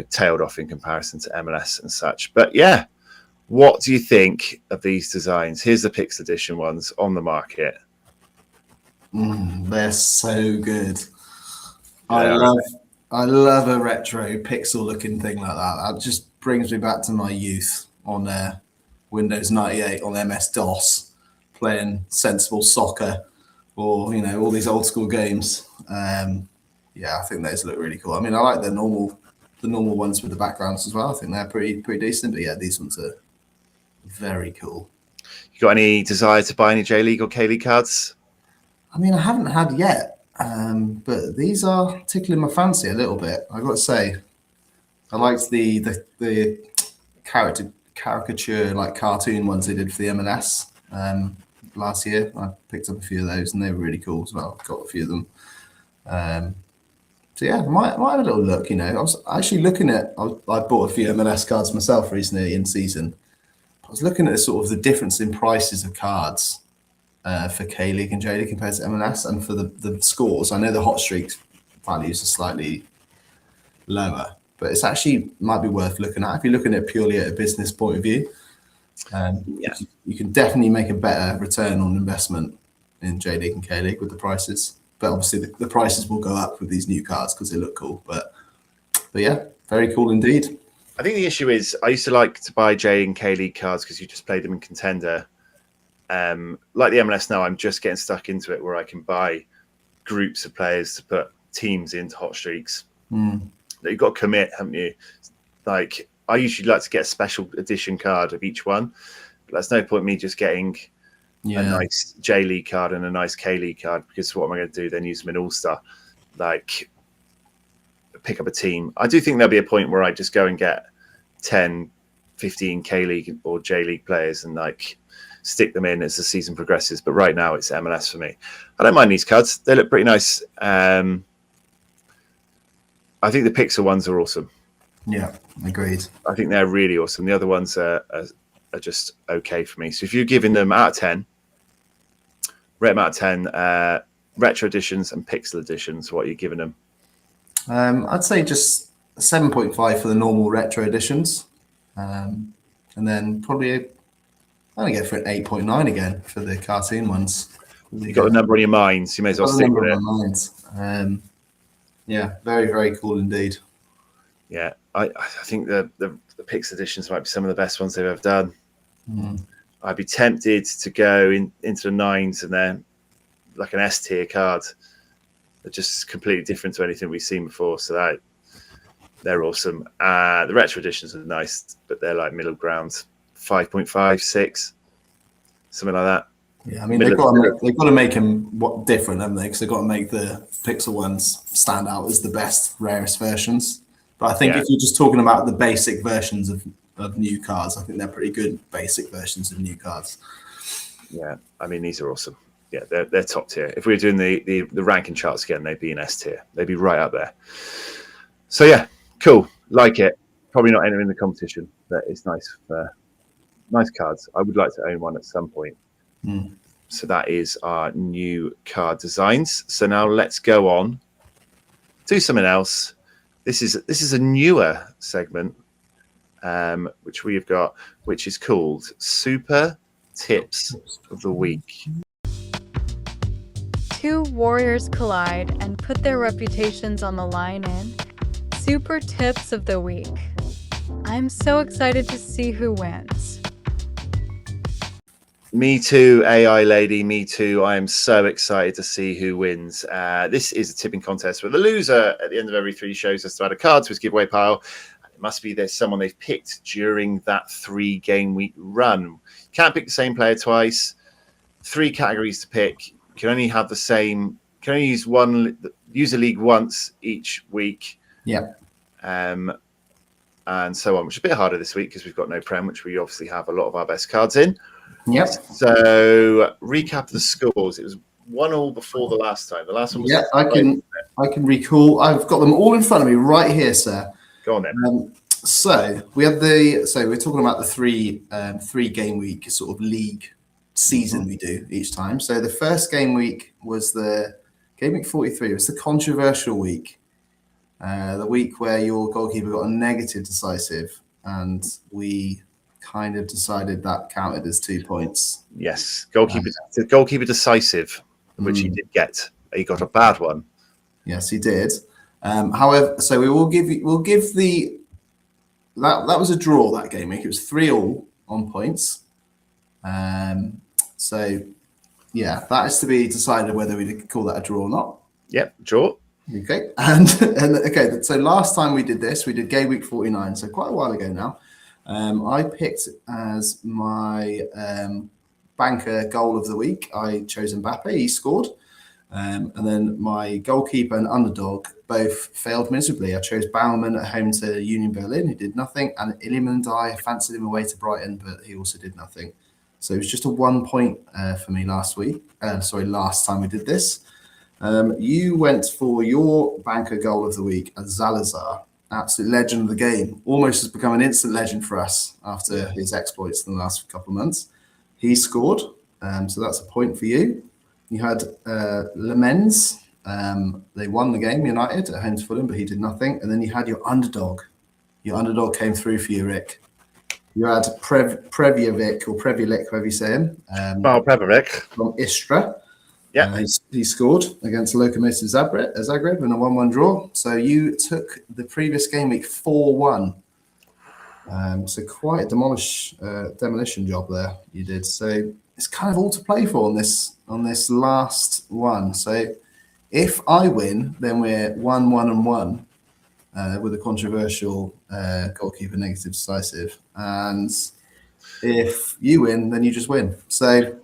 A: tailed off in comparison to MLS and such. But yeah, what do you think of these designs? Here's the Pixel Edition ones on the market.
B: They're so good.
A: Yeah.
B: I love a retro pixel-looking thing like that. That just brings me back to my youth on Windows 98 on MS-DOS, playing sensible soccer or, all these old school games. Yeah, I think those look really cool. I mean, I like the normal ones with the backgrounds as well. I think they're pretty decent. But yeah, these ones are very cool.
A: You got any desire to buy any J League or K League cards?
B: I mean, I haven't had yet, but these are tickling my fancy a little bit. I got to say, I liked the caricature like cartoon ones they did for the MLS last year. I picked up a few of those, and they were really cool as well. Got a few of them. So yeah, might have a little look. I was actually looking at. I bought a few MLS cards myself recently in season. I was looking at sort of the difference in prices of cards for K League and J League compared to MLS, and for the scores. I know the hot streaks values are slightly lower, but it's actually might be worth looking at if you're looking at it purely at a business point of view. You can definitely make a better return on investment in J League and K League with the prices. But obviously the prices will go up with these new cards because they look cool. But yeah, very cool indeed.
A: I think the issue is I used to like to buy J and K League cards because you just played them in Contender. Like the MLS now, I'm just getting stuck into it where I can buy groups of players to put teams into hot streaks. You've got to commit, haven't you? Like I usually like to get a special edition card of each one. But there's no point me just getting a nice J League card and a nice K League card, because what am I going to do then? Use them in All Star, like pick up a team. I do think there'll be a point where I just go and get 10, 15 K League or J League players and like stick them in as the season progresses. But right now it's MLS for me. I don't mind these cards; they look pretty nice. I think the Pixel ones are awesome.
B: Yeah, agreed.
A: I think they're really awesome. The other ones are just okay for me. So if you're giving them out of 10. Rate them out of 10, retro editions and pixel editions, what are you giving them?
B: I'd say just 7.5 for the normal retro editions. And then probably, I'm going to go for an 8.9 again for the cartoon ones.
A: You got a number on your mind, so you may as well stick with it.
B: Yeah, very, very cool indeed.
A: Yeah, I think the pixel editions might be some of the best ones they've ever done. I'd be tempted to go into the 9s, and they're like an S tier card. They're just completely different to anything we've seen before. So they're awesome. The retro editions are nice, but they're like middle ground, 5.5, 6, something like that.
B: Yeah, I mean they've got to make them different, haven't they? Because they've got to make the pixel ones stand out as the best, rarest versions. But I think if you're just talking about the basic versions of new cards, I think they're pretty good basic versions of new cards.
A: Yeah, I mean these are awesome. Yeah, they're top tier. If we were doing the ranking charts again, they'd be in S tier. They'd be right up there. So yeah, cool. Like it. Probably not entering the competition, but it's nice for nice cards. I would like to own one at some point. So that is our new card designs. So now let's go on to something else. This is a newer segment, which we've got, which is called Super Tips of the Week.
E: Two warriors collide and put their reputations on the line in Super Tips of the Week. I'm so excited to see who wins.
A: Me too, AI lady. Me too. I am so excited to see who wins. This is a tipping contest where the loser at the end of every 3 shows has to add a card to his giveaway pile. It must be there's someone they've picked during that 3-game week run. Can't pick the same player twice. 3 categories to pick. Can only have the same. Can only use a league once each week.
B: Yeah.
A: And so on, which is a bit harder this week because we've got no Prem, which we obviously have a lot of our best cards in.
B: Yep.
A: So recap the scores. It was 1-1 before the last time. The last one was
B: I can recall. I've got them all in front of me right here, sir.
A: Go on then.
B: So we're talking about the 3-game week sort of league season we do each time. So the first game week was the game week 43. It was the controversial week, the week where your goalkeeper got a negative decisive, and we kind of decided that counted as 2 points.
A: Yes, goalkeeper decisive, which he did get. He got a bad one.
B: Yes, he did. However, so we'll give the that was a draw that game week. It was 3-3 on points. So yeah, that is to be decided whether we call that a draw or not.
A: Yep, draw.
B: Okay, and okay. So last time we did this, we did game week 49, so quite a while ago now. I picked as my banker goal of the week. I chose Mbappe. He scored. And then my goalkeeper and underdog both failed miserably. I chose Baumann at home to Union Berlin, who did nothing, and Ilimandiai, I fancied him away to Brighton, but he also did nothing. So it was just a 1 point for me last time we did this. You went for your banker goal of the week as Zalazar, absolute legend of the game, almost has become an instant legend for us after his exploits in the last couple of months. He scored, so that's a point for you. You had Lemens. They won the game, United, at home to Fulham, but he did nothing. And then you had your underdog. Your underdog came through for you, Rick. You had Prevjevic, or Prevjevic, however you say him.
A: Prevjevic.
B: From Istra.
A: Yeah.
B: He scored against Lokomotiv Zagreb in a 1-1 draw. So you took the previous game week 4-1. So quite a demolition job there you did. So it's kind of all to play for on this last one. So if I win, then we're 1-1-1 with a controversial goalkeeper negative decisive. And if you win, then you just win. So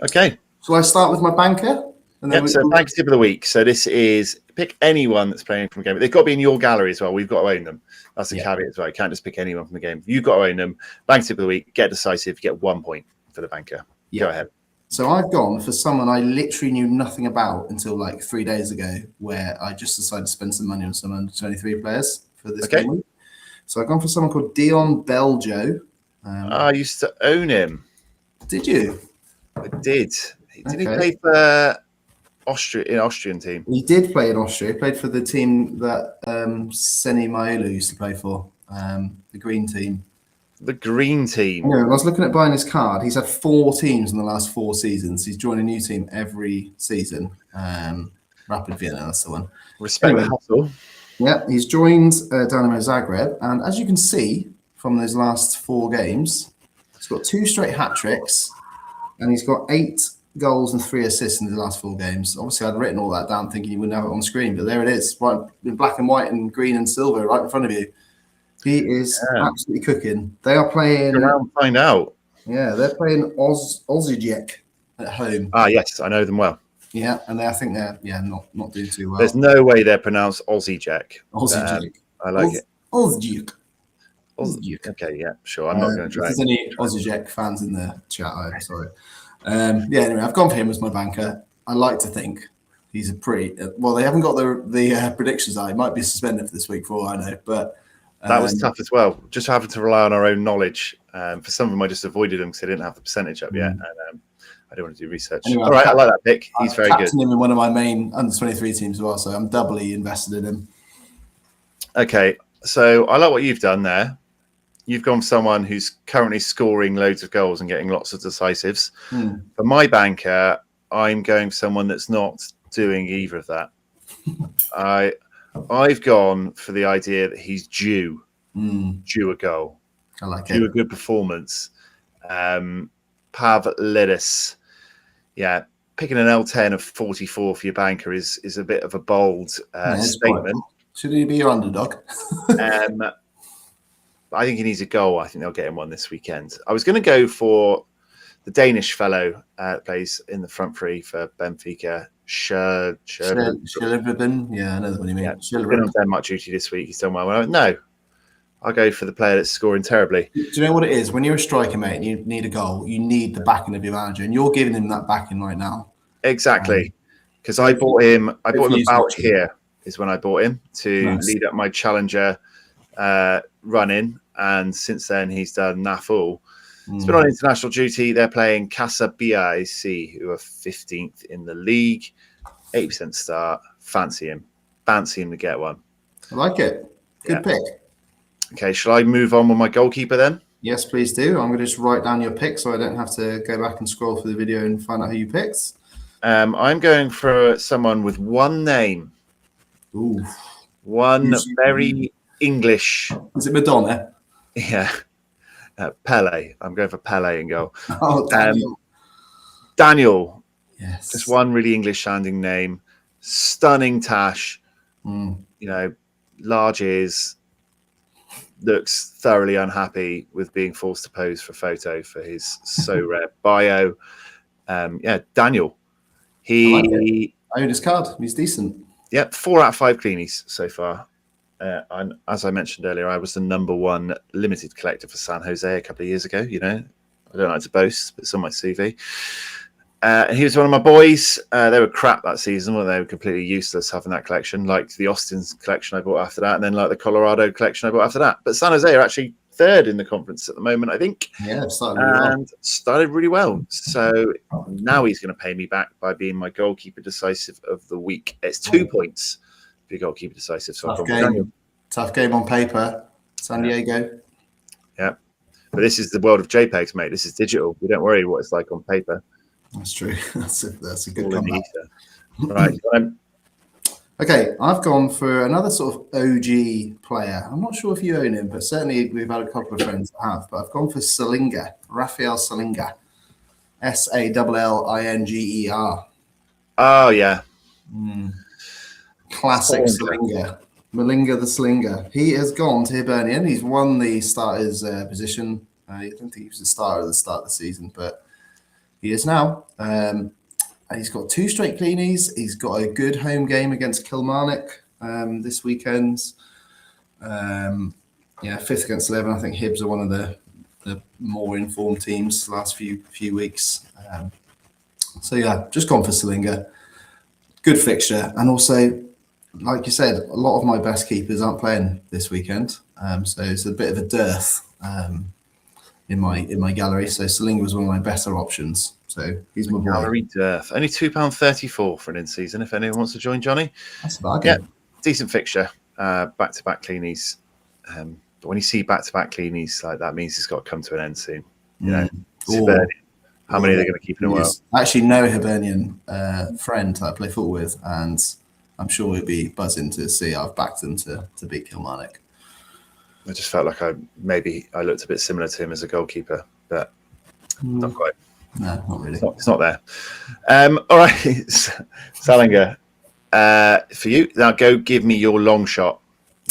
A: okay.
B: Shall I start with my banker? And then
A: so banker tip of the week. So this is pick anyone that's playing from a game. They've got to be in your gallery as well. We've got to own them. That's the caveat as well. You can't just pick anyone from the game. You've got to own them. Banker tip of the week, get decisive, you get 1 point for the banker. Go ahead.
B: So I've gone for someone I literally knew nothing about until like 3 days ago, where I just decided to spend some money on some under 23 players for this game week. So I've gone for someone called Dion Beljo.
A: I used to own him.
B: Did you?
A: I did. Did he play for Austrian team?
B: He did play in Austria. He played for the team that Seni Maulu used to play for, the green team.
A: The green team.
B: Yeah, I was looking at buying his card. He's had 4 teams in the last 4 seasons. He's joined a new team every season. Rapid Vienna, that's the one.
A: Respect the hustle.
B: Yeah, he's joined Dynamo Zagreb. And as you can see from those last 4 games, he's got 2 straight hat-tricks. And he's got 8 goals and 3 assists in the last 4 games. Obviously, I'd written all that down thinking you wouldn't have it on screen. But there it is, right in black and white and green and silver right in front of you. He is absolutely cooking. They are playing.
A: Around, find out.
B: Yeah, they're playing Osijek at home.
A: Ah, yes, I know them well.
B: Yeah, and I think they're not doing too well.
A: There's no way they're pronounced Osijek.
B: Osijek.
A: I like it.
B: Osijek.
A: Okay, yeah, sure. I'm not going to try.
B: If there's any Osijek fans in the chat, I'm sorry. Anyway, I've gone for him as my banker. I like to think he's a pretty well. They haven't got the predictions out. He might be suspended for this week, for all I know, but.
A: That was tough as well. Just having to rely on our own knowledge. For some of them, I just avoided them because I didn't have the percentage up yet, and I don't want to do research.
B: Anyway,
A: all right, I like that pick. He's very good.
B: Captain him in one of my main under 23 teams as well, so I'm doubly invested in him.
A: Okay, so I like what you've done there. You've gone for someone who's currently scoring loads of goals and getting lots of decisives. For my banker, I'm going for someone that's not doing either of that. I've gone for the idea that he's due a goal.
B: I like
A: due
B: it.
A: a good performance. Pavlidis. Yeah, picking an L10 of 44 for your banker is a bit of a bold statement.
B: Should he be your underdog?
A: I think he needs a goal. I think they'll get him one this weekend. I was going to go for the Danish fellow plays in the front 3 for Benfica.
B: Schillerben. Yeah, I know what you mean.
A: Yeah, he's been on Denmark duty this week. He's done well. No, I'll go for the player that's scoring terribly.
B: Do you know what it is? When you're a striker, mate, and you need a goal, you need the backing of your manager, and you're giving him that backing right now.
A: Exactly, because I bought him about here is when I bought him to lead up my Challenger run-in, and since then he's done naff. He's been on international duty. They're playing Casabianesi, who are 15th in the league. 80% start. Fancy him to get one.
B: I like it. Good pick.
A: Okay, shall I move on with my goalkeeper then?
B: Yes, please do. I'm going to just write down your pick so I don't have to go back and scroll through the video and find out who you picked.
A: I'm going for someone with one name.
B: Ooh.
A: One very English.
B: Is it Madonna?
A: Yeah. Pele. I'm going for Pele in goal.
B: Oh, Daniel.
A: Daniel.
B: Yes.
A: Just one really English sounding name. Stunning tash.
B: Mm.
A: You know, large ears. Looks thoroughly unhappy with being forced to pose for a photo for his Sorare bio. Daniel.
B: I like it. I own his card. He's decent.
A: Yep, 4 out of 5 cleanies so far. And as I mentioned earlier, I was the #1 limited collector for San Jose a couple of years ago. You know, I don't like to boast, but it's on my CV. He was one of my boys. They were crap that season. Well, they were completely useless having that collection, like the Austin's collection I bought after that, and then like the Colorado collection I bought after that. But San Jose are actually 3rd in the conference at the moment, I think.
B: Yeah, started
A: really well. So now he's going to pay me back by being my goalkeeper decisive of the week. It's 2 points for your goalkeeper decisive. So
B: Tough game on paper. San Diego.
A: Yeah. But this is the world of JPEGs, mate. This is digital. We don't worry what it's like on paper.
B: That's true. That's a good comeback.
A: Right.
B: Okay, I've gone for another sort of OG player. I'm not sure if you own him, but certainly we've had a couple of friends that have. But I've gone for Salinga, Rafael Salinga, Sallinger.
A: Oh yeah,
B: classic Salinga, Malinga the Slinger. He has gone to Hibernian. He's won the starter's position. I don't think he was the starter at the start of the season, but he is now. And he's got 2 straight cleanies. He's got a good home game against Kilmarnock this weekend. 5th against 11. I think Hibs are one of the more informed teams the last few weeks. Just gone for Salinga. Good fixture. And also, like you said, a lot of my best keepers aren't playing this weekend. So it's a bit of a dearth in my gallery. So Salinga was one of my better options. So he's my boy.
A: Gallery dearth. Only £2.34 for an in-season. If anyone wants to join Johnny,
B: that's a bargain.
A: Yeah, decent fixture. Back-to-back cleanies. But when you see back-to-back cleanies, like that means it's got to come to an end soon. You know, how many are they going to keep in a while?
B: I actually know a Hibernian friend that I play football with, and I'm sure he'll be buzzing to see I've backed them to beat Kilmarnock.
A: I just felt like I looked a bit similar to him as a goalkeeper, but not quite.
B: No, not really.
A: It's not there. All right, Salinger, for you now, go give me your long shot,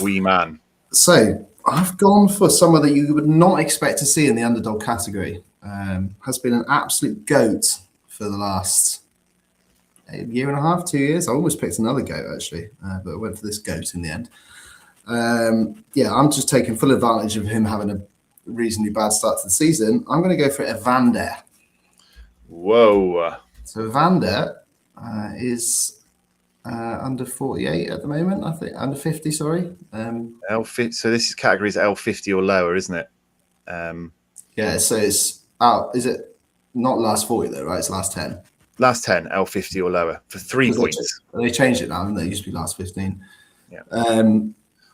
A: wee man.
B: So I've gone for someone that you would not expect to see in the underdog category. Has been an absolute goat for the last year and a half, 2 years. I almost picked another goat actually, but I went for this goat in the end. I'm just taking full advantage of him having a reasonably bad start to the season. I'm going to go for Evander.
A: Whoa.
B: So Evander is under 48 at the moment, I think. Under 50, sorry.
A: L50. So this is categories L50 or lower, isn't it?
B: So it's out. Is it not last 40 though, right? It's last 10.
A: Last 10, L50 or lower for 3 points.
B: They changed it now, and they used to be last 15.
A: Yeah.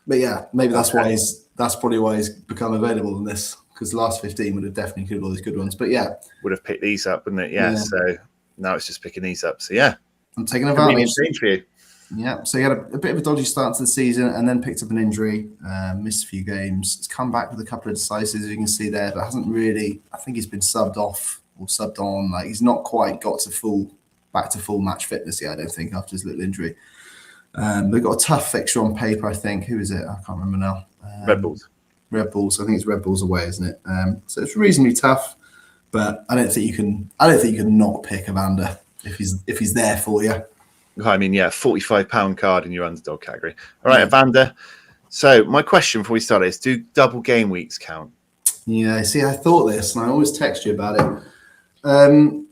B: But yeah, maybe that's probably why he's become available in this, because last 15 would have definitely included all these good ones. But yeah,
A: would have picked these up, wouldn't it? Yeah. So now it's just picking these up. So yeah,
B: I'm taking advantage.
A: For you.
B: Yeah. So he had a bit of a dodgy start to the season, and then picked up an injury, missed a few games. He's come back with a couple of decisives, as you can see there, but hasn't really. I think he's been subbed off or subbed on. Like he's not quite got back to full match fitness yet, I don't think, after his little injury. They've got a tough fixture on paper, I think. Who is it? I can't remember now.
A: Red Bulls.
B: Red Bulls. I think it's Red Bulls away, isn't it? So it's reasonably tough, but I don't think you can not pick Evander if he's there for you.
A: I mean, yeah, £45 card in your underdog category. All right, Evander. So my question before we start is: do double game weeks count?
B: Yeah. See, I thought this, and I always text you about it.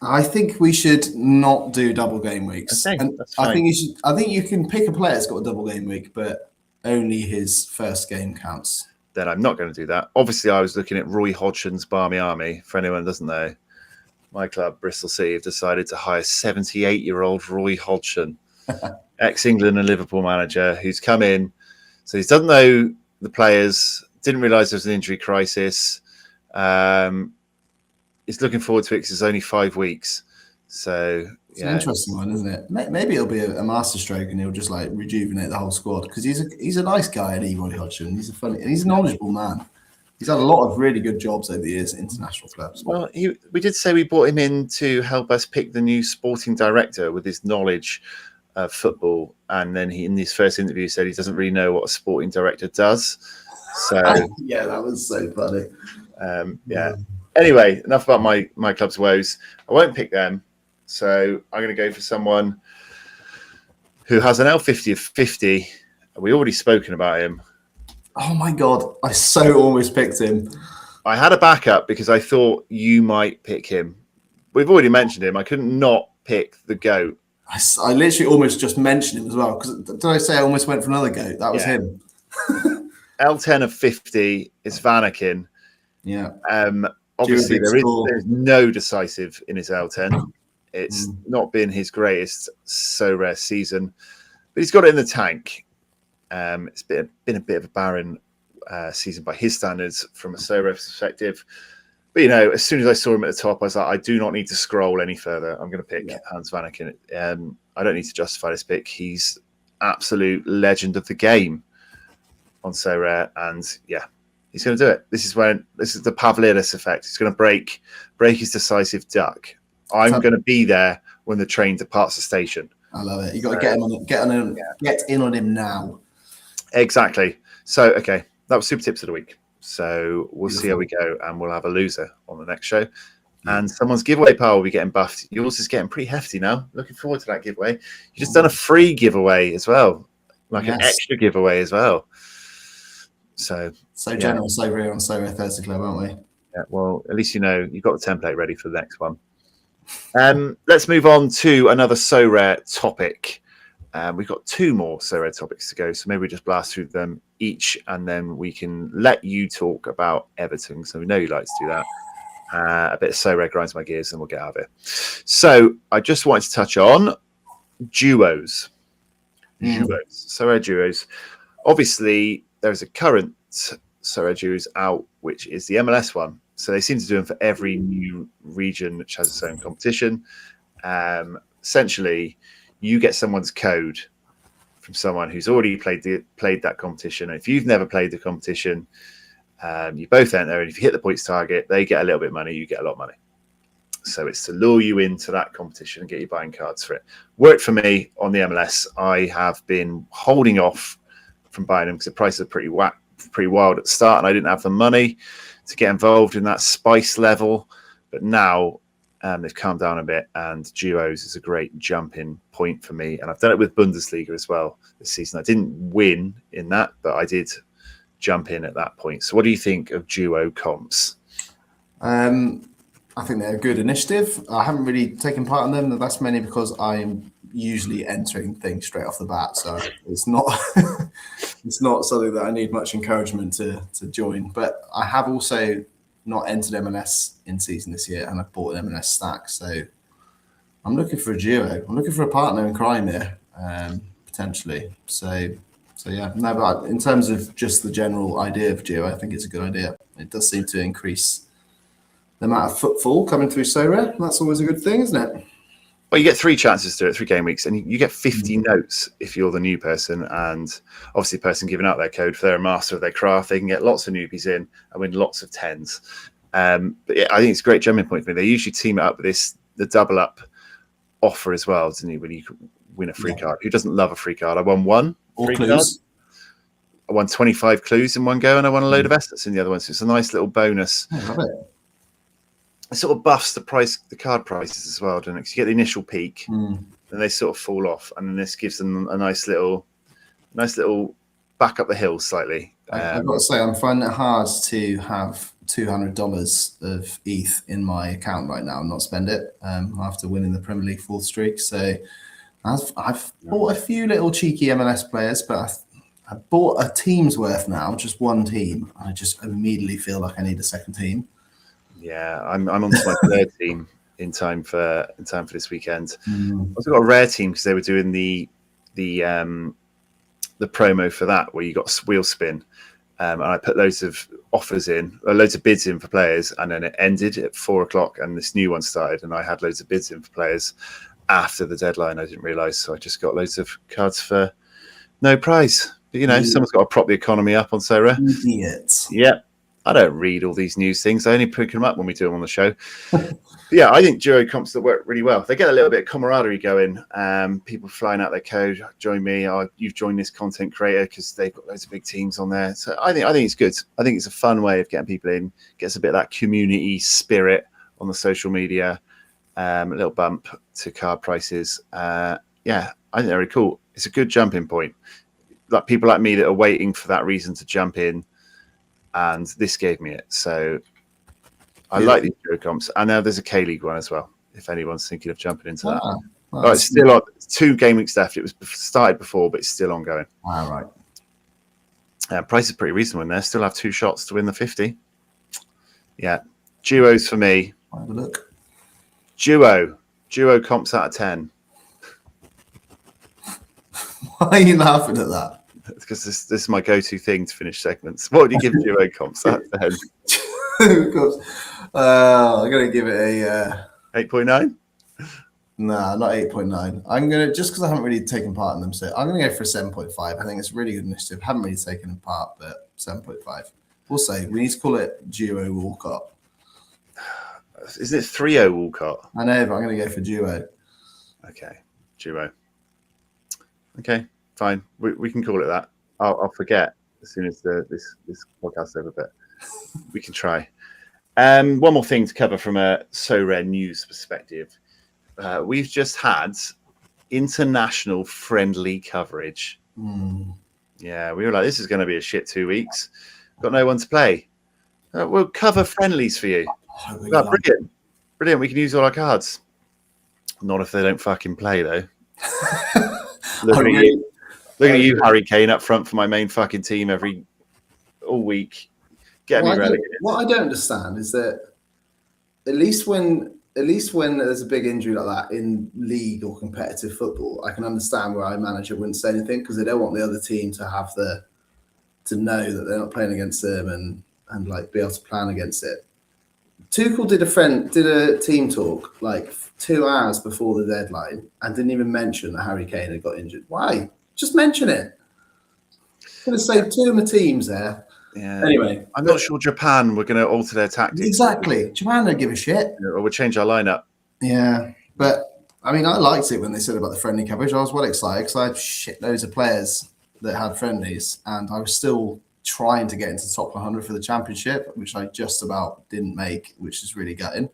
B: I think we should not do double game weeks.
A: Okay,
B: and
A: that's fine.
B: I think you can pick a player that's got a double game week, but only his first game counts.
A: Then I'm not going to do that. Obviously, I was looking at Roy Hodgson's Barmy Army. For anyone who doesn't know, my club, Bristol City, have decided to hire 78-year-old Roy Hodgson, ex-England and Liverpool manager, who's come in. So he doesn't know the players, didn't realise there was an injury crisis. He's looking forward to it because it's only 5 weeks. So
B: It's an interesting one, isn't it? Maybe it'll be a masterstroke and he'll just like rejuvenate the whole squad because he's a nice guy, Roy Hodgson. He's a knowledgeable man. He's had a lot of really good jobs over the years at international clubs.
A: Well, we did say we brought him in to help us pick the new sporting director with his knowledge of football, and then he, in his first interview, said he doesn't really know what a sporting director does. So
B: yeah, that was so funny.
A: Yeah. Anyway, enough about my club's woes. I won't pick them. So I'm going to go for someone who has an L50 of 50. We already spoken about him.
B: Oh my God. I so almost picked him.
A: I had a backup because I thought you might pick him. We've already mentioned him. I couldn't not pick the GOAT.
B: I literally almost just mentioned him as well. Because did I say I almost went for another GOAT? That was him.
A: L10 of 50 is Vanaken.
B: Yeah.
A: Obviously, there's no decisive in his L10. It's not been his greatest Sorare season, but he's got it in the tank. It's been a bit of a barren season by his standards from a Sorare perspective. But, as soon as I saw him at the top, I was like, I do not need to scroll any further. I'm going to pick Hans Vanaken. I don't need to justify this pick. He's absolute legend of the game on Sorare, and he's going to do it. This is the Pavlidis effect. He's going to break his decisive duck. I'm going to be there when the train departs the station.
B: I love it. You got to get in on him now.
A: Exactly. So, okay, that was Super Tips of the Week. So we'll see how we go, and we'll have a loser on the next show. And someone's giveaway pile will be getting buffed. Yours is getting pretty hefty now. Looking forward to that giveaway. You just done a free giveaway as well, like an extra giveaway as well. So
B: generous over here on Sorare Thursday Club, aren't we?
A: Yeah. Well, at least you've got the template ready for the next one. Let's move on to another Sorare topic. We've got two more Sorare topics to go, so maybe we just blast through them each, and then we can let you talk about Everton. So we know you like to do that. A bit of Sorare grinds my gears, and we'll get out of it. So I just wanted to touch on duos. Sorare duos. Obviously, there's a current Sorare duos out, which is the MLS one. So they seem to do them for every new region which has its own competition. Essentially, you get someone's code from someone who's already played that competition. And if you've never played the competition, you both enter, and if you hit the points target, they get a little bit of money, you get a lot of money. So it's to lure you into that competition and get you buying cards for it. Worked for me on the MLS. I have been holding off from buying them because the prices are pretty wild at the start, and I didn't have the money to get involved in that spice level. But now they've calmed down a bit, and duos is a great jump-in point for me. And I've done it with Bundesliga as well this season. I didn't win in that, but I did jump in at that point. So what do you think of duo comps?
B: I think they're a good initiative. I haven't really taken part in them, and that's mainly because I'm usually entering things straight off the bat. So it's not it's not something that I need much encouragement to join. But I have also not entered MLS in season this year, and I've bought an MLS stack. So I'm looking for a duo. I'm looking for a partner in crime here, potentially. So yeah. No, but in terms of just the general idea of duo, I think it's a good idea. It does seem to increase the amount of footfall coming through Sorare. That's always a good thing, isn't it?
A: Well, you get 3 chances to do it, 3 game weeks, and you get 50 notes if you're the new person. And obviously, the person giving out their code, for they're a master of their craft, they can get lots of newbies in and win lots of 10s. But yeah, I think it's a great jumping point for me. They usually team it up with the double up offer as well, doesn't he? When you win a free card. Who doesn't love a free card? I won 1 free card. I won 25 clues in one go, and I won a load of essence in the other one. So it's a nice little bonus.
B: I love it.
A: It sort of buffs the card prices as well, doesn't it? Because you get the initial peak, then they sort of fall off, and then this gives them a nice little back up the hill slightly.
B: I've got to say, I'm finding it hard to have $200 of ETH in my account right now and not spend it after winning the Premier League 4th streak. So I've bought a few little cheeky MLS players, but I bought a team's worth now, just one team. And I just immediately feel like I need a second team.
A: Yeah, I'm on to my 3rd team in time for this weekend. I've also got a rare team because they were doing the promo for that where you got wheel spin, and I put loads of offers in, loads of bids in for players, and then it ended at 4 o'clock, and this new one started, and I had loads of bids in for players, after the deadline. I didn't realise, so I just got loads of cards for no price. But someone's got to prop the economy up on Sorare.
B: Idiots.
A: Yeah, I don't read all these news things. I only pick them up when we do them on the show. But yeah, I think duo comps that work really well. They get a little bit of camaraderie going. People flying out their code, join me. Oh, you've joined this content creator because they've got loads of big teams on there. So I think it's good. I think it's a fun way of getting people in. Gets a bit of that community spirit on the social media. A little bump to card prices. Yeah, I think they're really cool. It's a good jumping point. Like people like me that are waiting for that reason to jump in, and this gave me it. So I like these duo comps. And now there's a K-League one as well, if anyone's thinking of jumping into that.
B: Well,
A: it's still on. 2 game weeks left. It was started before, but it's still ongoing.
B: All right.
A: Price is pretty reasonable in there. Still have 2 shots to win the 50. Yeah. Duos for me.
B: Have a look.
A: Duo comps out of 10.
B: Why are you laughing at that?
A: Because this is my go-to thing to finish segments. What would you give duo comps out of 10?
B: Of course. I'm going to give it a
A: 8.9?
B: Nah, not 8.9. I'm going to, just because I haven't really taken part in them, so I'm going to go for a 7.5. I think it's a really good initiative. Haven't really taken part, but 7.5. Also, we need to call it Duo Walcott.
A: Isn't it 3-0 Walcott?
B: I know, but I'm going to go for Duo.
A: Okay, Duo. Okay, fine. We can call it that. I'll forget as soon as this podcast's over, but we can try. One more thing to cover from a Sorare news perspective. We've just had international friendly coverage. Yeah, we were like, this is going to be a shit 2 weeks. Got no one to play. We'll cover friendlies for you. Brilliant. Brilliant. We can use all our cards. Not if they don't fucking play, though. Looking at you, Harry Kane, up front for my main fucking team all week. Get me relegated.
B: What I don't understand is that at least when there's a big injury like that in league or competitive football, I can understand where our manager wouldn't say anything because they don't want the other team to know that they're not playing against them and like be able to plan against it. Tuchel did a team talk like 2 hours before the deadline and didn't even mention that Harry Kane had got injured. Why? Just mention it. Going to save 2 of my teams there.
A: Yeah.
B: Anyway,
A: I'm not sure Japan were going to alter their tactics.
B: Exactly. Japan don't give a shit.
A: Or we'll change our lineup.
B: Yeah, but I mean, I liked it when they said about the friendly coverage. I was well excited because I had shitloads of players that had friendlies, and I was still trying to get into the top 100 for the championship, which I just about didn't make, which is really gutting.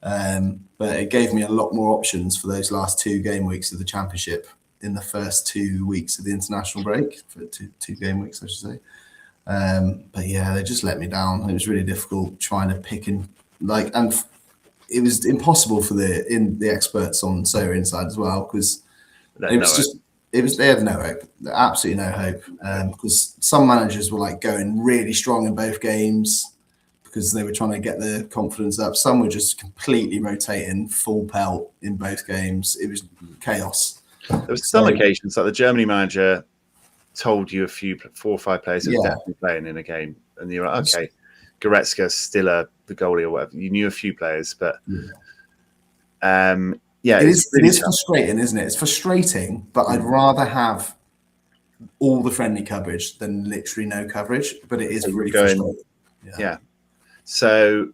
B: But it gave me a lot more options for those last 2 game weeks of the championship in the first 2 weeks of the international break, for two game weeks, I should say. But yeah, they just let me down. It was really difficult trying to pick and it was impossible for the experts on Sorare Inside as well because they had no hope, absolutely no hope. Because some managers were like going really strong in both games because they were trying to get their confidence up. Some were just completely rotating full pelt in both games. It was chaos.
A: There was some occasions like the Germany manager told you 4 or 5 players who were definitely playing in a game, and you're like, okay, Goretzka's still the goalie or whatever. You knew a few players, but it is
B: frustrating, isn't it? It's frustrating, but I'd rather have all the friendly coverage than literally no coverage. But it is really frustrating.
A: Yeah. So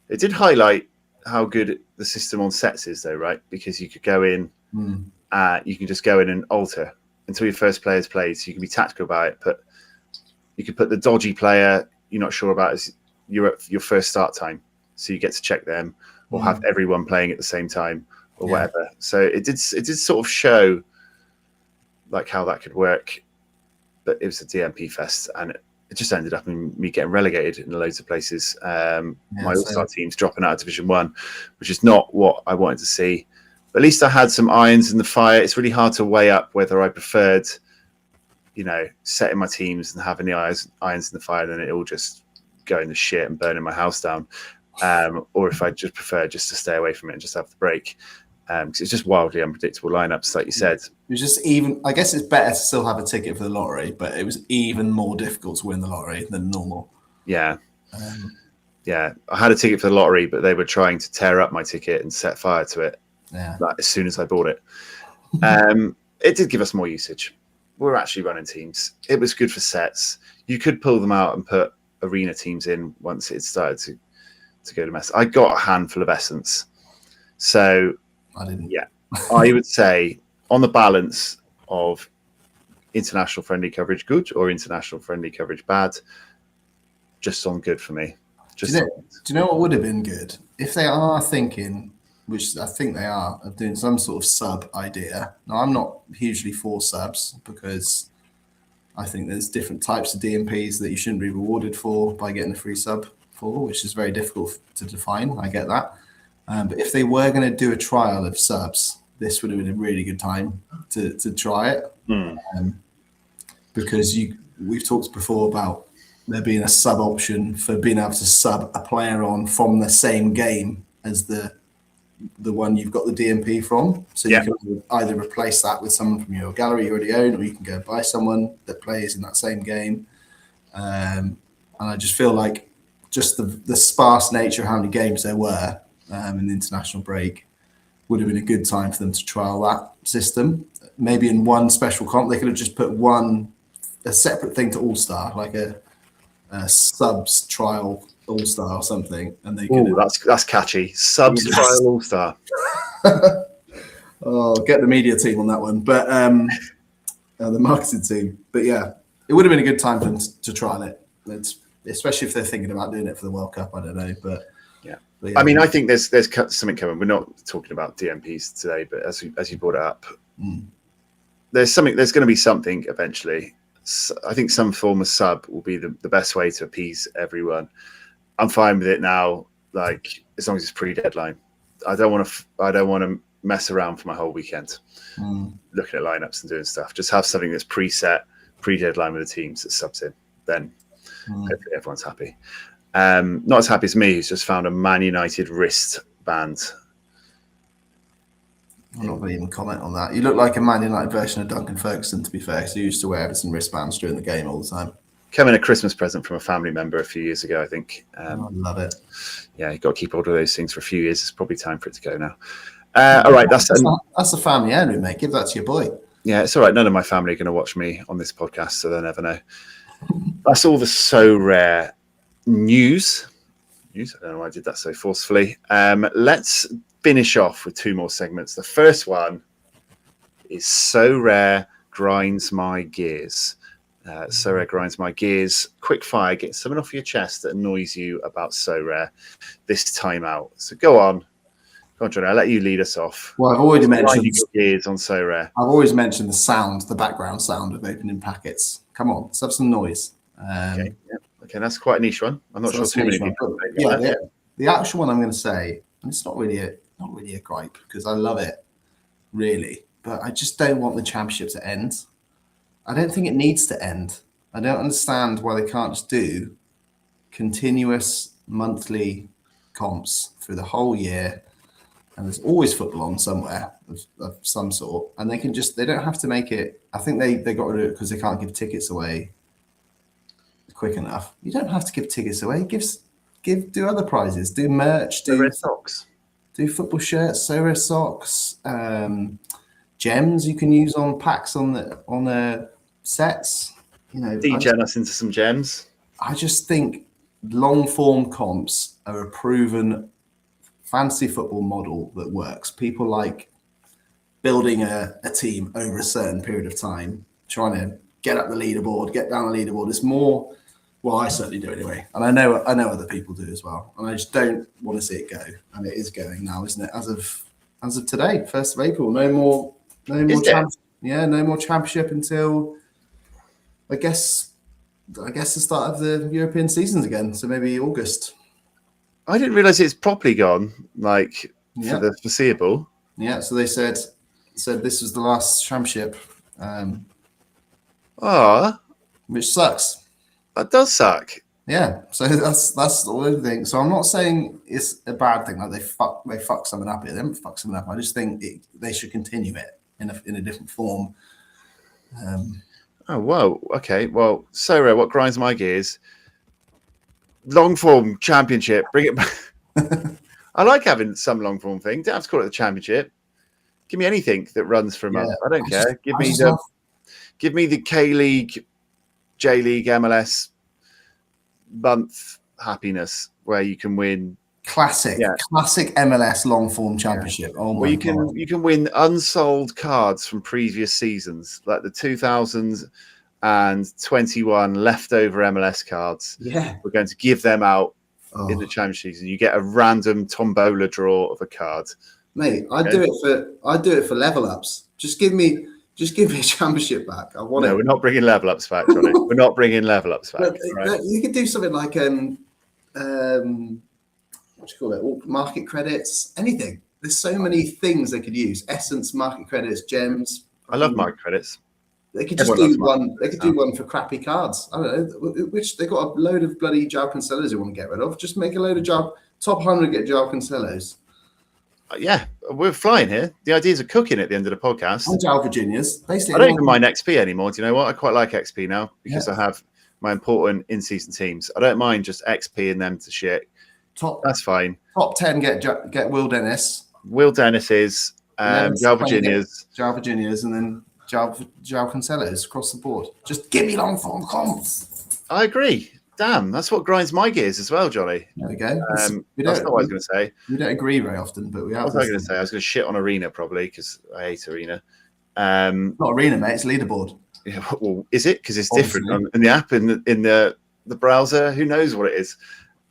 A: it did highlight how good the system on sets is, though, right? Because you could go in, you can just go in and alter until your first player's played, so you can be tactical about it. But you could put the dodgy player you're not sure about as your first start time, so you get to check them, or have everyone playing at the same time, or whatever. So it did sort of show like how that could work, but it was a DMP fest, and it just ended up in me getting relegated in loads of places. My all-star team's dropping out of Division 1, which is not what I wanted to see. But at least I had some irons in the fire. It's really hard to weigh up whether I preferred, setting my teams and having the irons in the fire, and then it all just going to shit and burning my house down, or if I just prefer just to stay away from it and just have the break, because it's just wildly unpredictable lineups, like you said.
B: It was just I guess it's better to still have a ticket for the lottery, but it was even more difficult to win the lottery than normal.
A: Yeah. I had a ticket for the lottery, but they were trying to tear up my ticket and set fire to it.
B: Yeah.
A: like, as soon as I bought it. It did give us more usage. We're actually running teams. It was good for sets. You could pull them out and put arena teams in once it started to go to mess. I got a handful of Essence. So
B: I didn't.
A: Yeah, I would say on the balance of international friendly coverage good or international friendly coverage bad, just on good for me.
B: Do you know what would have been good? If they are thinking, which I think they are, of doing some sort of sub idea. Now, I'm not hugely for subs because I think there's different types of DMPs that you shouldn't be rewarded for by getting a free sub for, which is very difficult to define. I get that. But if they were going to do a trial of subs, this would have been a really good time to try it. Because we've talked before about there being a sub option for being able to sub a player on from the same game as the one you've got the DMP from. So you can either replace that with someone from your gallery you already own, or you can go buy someone that plays in that same game. And I just feel like just the sparse nature of how many games there were in the international break would have been a good time for them to trial that system. Maybe in one special comp, they could have just put a separate thing to All-Star, like a subs trial All-Star or something, and they could.
A: That's catchy. Subs trial All-Star.
B: Oh, get the media team on that one, but the marketing team. But yeah, it would have been a good time for them to trial it. Especially if they're thinking about doing it for the World Cup. I don't know, but yeah.
A: I mean, I think there's something coming. We're not talking about DMPs today, but as you brought it up, there's going to be something eventually. I think some form of sub will be the best way to appease everyone. I'm fine with it now, like as long as it's pre-deadline. I don't want to mess around for my whole weekend looking at lineups and doing stuff. Just have something that's preset, pre-deadline with the teams that subs in. Then hopefully everyone's happy. Not as happy as me, who's just found a Man United wristband.
B: I'm not going to even comment on that. You look like a Man United version of Duncan Ferguson, to be fair, because he used to wear Everton wristbands during the game all the time.
A: Coming a Christmas present from a family member a few years ago, I think.
B: I love it.
A: Yeah, you've got to keep hold of those things for a few years. It's probably time for it to go now. All right, that's
B: a family heirloom, mate. Give that to your boy.
A: Yeah, it's all right. None of my family are going to watch me on this podcast, so they'll never know. That's all the Sorare news. I don't know why I did that so forcefully. Let's finish off with two more segments. The first one is Sorare Grinds My Gears. Sorare Grinds My Gears. Quick fire, get something off your chest that annoys you about Sorare this time out. So go on, John. I'll let you lead us off.
B: Well, I've already mentioned
A: gears on Sorare.
B: I've always mentioned the background sound of opening packets. Come on, let's have some noise.
A: Okay, that's quite a niche one. I'm not sure too many people.
B: The actual one I'm going to say, and it's not really a gripe because I love it, really, but I just don't want the championship to end. I don't think it needs to end. I don't understand why they can't just do continuous monthly comps through the whole year, and there's always football on somewhere of some sort, and they don't have to make it. I think they got to do it because they can't give tickets away quick enough. You don't have to give tickets away. Do other prizes. Do merch. Do
A: red socks.
B: Do football shirts. Sorare socks. Gems you can use on packs on the sets.
A: Degen us into some gems.
B: I just think long form comps are a proven fantasy football model that works. People like building a team over a certain period of time, trying to get up the leaderboard, get down the leaderboard. It's more. Well, I certainly do anyway, and I know other people do as well. And I just don't want to see it go, and it is going now, isn't it? As of today, 1st of April, no more no more championship until I guess the start of the European seasons again. So maybe August.
A: I didn't realise it's properly gone, for the foreseeable.
B: Yeah, so they said this was the last championship, which sucks.
A: That does suck.
B: Yeah, so that's all I think. So I'm not saying it's a bad thing. Like they fuck something up here. They haven't fucked something up. I just think they should continue it in a different form.
A: Oh whoa. Okay. Well, Sorare, what grinds my gears? Long form championship. Bring it back. I like having some long form thing. Don't have to call it the championship. Give me anything that runs for a month. I don't care. Give me the K League, J League, MLS month happiness where you can win
B: classic MLS long form championship. Oh my god!
A: You can win unsold cards from previous seasons, like the 2021 leftover MLS cards.
B: Yeah,
A: we're going to give them out in the championship season. You get a random tombola draw of a card.
B: Mate, I'd do it for level ups. Just give me a championship back. I want it.
A: No, we're not bringing level ups back, Johnny. We're not bringing level ups back.
B: Right? You could do something like what do you call it? Market credits, anything. There's so many things they could use. Essence, market credits, gems.
A: I love market credits.
B: They could just do one. They could do one for crappy cards. I don't know. Which they got a load of bloody João Cancelos you want to get rid of. Just make a load of top 100 get João Cancelos.
A: Yeah, we're flying here. The ideas are cooking at the end of the podcast.
B: And João Virginias. Basically,
A: I don't even mind XP anymore. Do you know what? I quite like XP now because I have my important in-season teams. I don't mind just XP and them to shit. That's fine.
B: Top 10 get Will Dennis.
A: Will Dennis is João
B: Virginias, and then João Cancelos across the board. Just give me long form comps.
A: I agree. Damn, that's what grinds my gears as well, Johnny.
B: There we go.
A: That's not what I was going to say.
B: We don't agree very often, but we have.
A: What was I going to say? I was going to shit on Arena probably because I hate Arena.
B: Not Arena, mate. It's leaderboard.
A: Yeah, well, is it? Because it's different in the app, in the browser. Who knows what it is?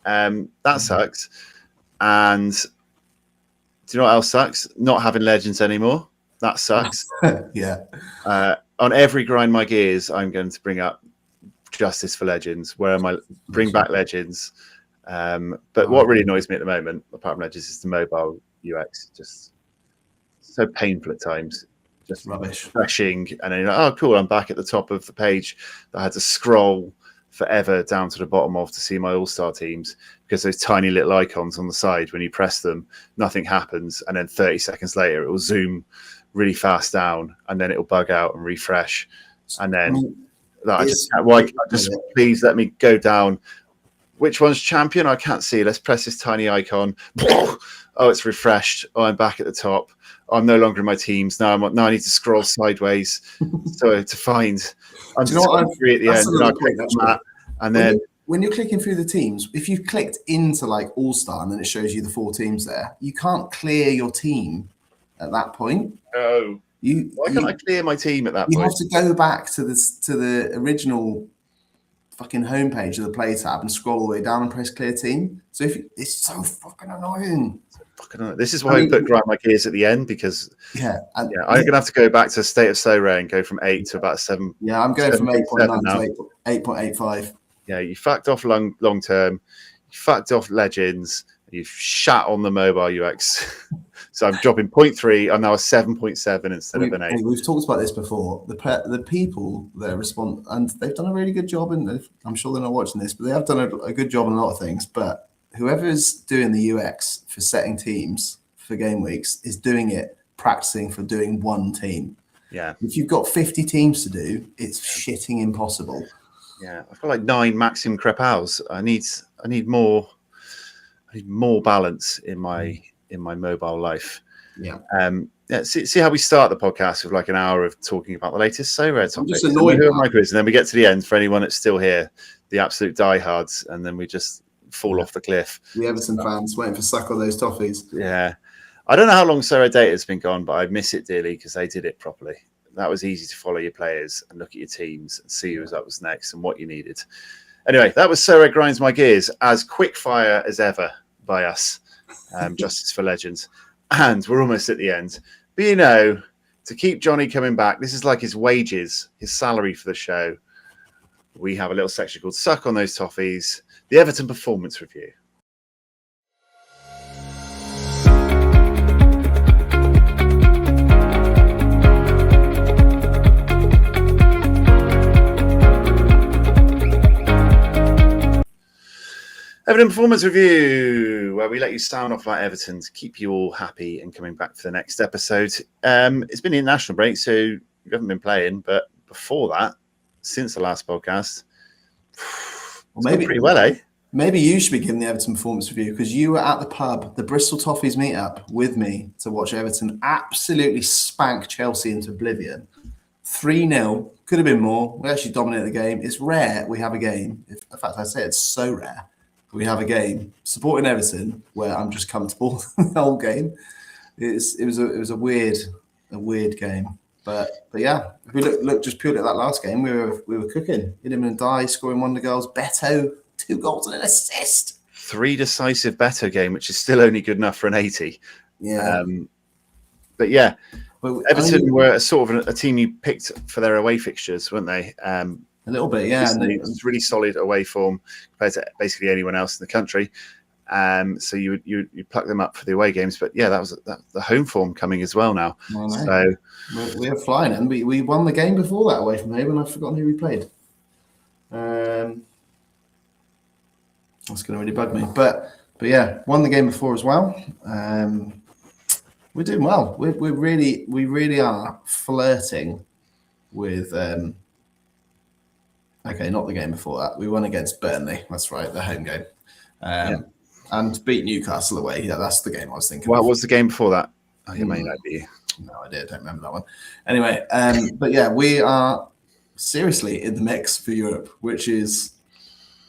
A: That sucks. And do you know what else sucks? Not having legends anymore. That sucks.
B: Yeah.
A: On every grind my gears, I'm going to bring up Justice for Legends. Where am I? Bring back Legends. But what really annoys me at the moment, apart from Legends, is the mobile UX. Just so painful at times. Just
B: rubbish.
A: Refreshing, and then you're like, oh, cool, I'm back at the top of the page that I had to scroll forever down to the bottom of to see my all-star teams because those tiny little icons on the side, when you press them, nothing happens, and then 30 seconds later it will zoom really fast down, and then it'll bug out and refresh, and then please let me go down. Which one's champion? I can't see. Let's press this tiny icon. Oh, it's refreshed. Oh, I'm back at the top. I'm no longer in my teams. Now I need to scroll sideways to find. I'm free at the end, and I click that, and then
B: when you're clicking through the teams, if you've clicked into like All Star and then it shows you the 4 teams there, you can't clear your team at that point.
A: No. Why can't I clear my team at that point?
B: You have to go back to the original fucking homepage of the play tab and scroll all the way down and press clear team. So it's so fucking annoying.
A: This is why I put grind my gears at the end, because I'm gonna have to go back to State of Sorare and go from 8 to about 7.
B: Yeah, I'm going from 8.9 to 8.85.
A: Yeah, you fucked off long term, you fucked off Legends, you've shat on the mobile UX. So I'm dropping 0.3. I'm now a 7.7 instead of an 8.
B: We've talked about this before. The people that respond, and they've done a really good job, and I'm sure they're not watching this, but they have done a good job on a lot of things. But whoever is doing the UX for setting teams for game weeks is doing it, practicing for doing one team.
A: Yeah.
B: If you've got 50 teams to do, it's shitting impossible.
A: Yeah, I've got like 9 Maxim Crepals. I need more balance in my mobile life.
B: Yeah.
A: See how we start the podcast with like an hour of talking about the latest Sorare topics. And then we get to the end for anyone that's still here, the absolute diehards, and then we just fall off the cliff.
B: The Everton fans waiting for suck on those toffees.
A: Yeah. I don't know how long Sorare Data has been gone, but I miss it dearly because they did it properly. That was easy to follow your players and look at your teams and see who was next and what you needed. Anyway, that was Sorare Grinds My Gears, as quick fire as ever by us. Justice for Legends. And we're almost at the end. But to keep Johnny coming back, this is like his wages, his salary for the show. We have a little section called Suck on Those Toffees, the Everton Performance Review. Everton Performance Review, where we let you sound off like Everton to keep you all happy and coming back for the next episode. It's been the international break, so you haven't been playing, but before that, since the last podcast, maybe pretty well, eh?
B: Maybe you should be giving the Everton performance review because you were at the pub, the Bristol Toffees meetup with me to watch Everton absolutely spank Chelsea into oblivion. 3-0, could have been more. We actually dominated the game. It's rare we have a game. In fact, I say it's so rare we have a game supporting Everton where I'm just comfortable the whole game. It was a weird game. But yeah, if we look just purely at that last game, we were cooking. Idem and Dye scoring one of the goals. Beto, 2 goals and an assist.
A: 3 decisive Beto game, which is still only good enough for an 80.
B: Yeah.
A: But yeah,
B: Well,
A: Everton were a sort of a team you picked for their away fixtures, weren't they?
B: A little bit, yeah.
A: It's really solid away form compared to basically anyone else in the country. So you pluck them up for the away games, but yeah, that was the home form coming as well now. So
B: we're flying, and we won the game before that away from home, and I've forgotten who we played. That's going to really bug me, but yeah, won the game before as well. We're doing well. We really are flirting with. Okay, not the game before that. We won against Burnley. That's right, the home game. And beat Newcastle away. Yeah, that's the game I was thinking.
A: What was the game before that? Oh, yeah, Man United.
B: No idea. Don't remember that one. Anyway, but yeah, we are seriously in the mix for Europe, which is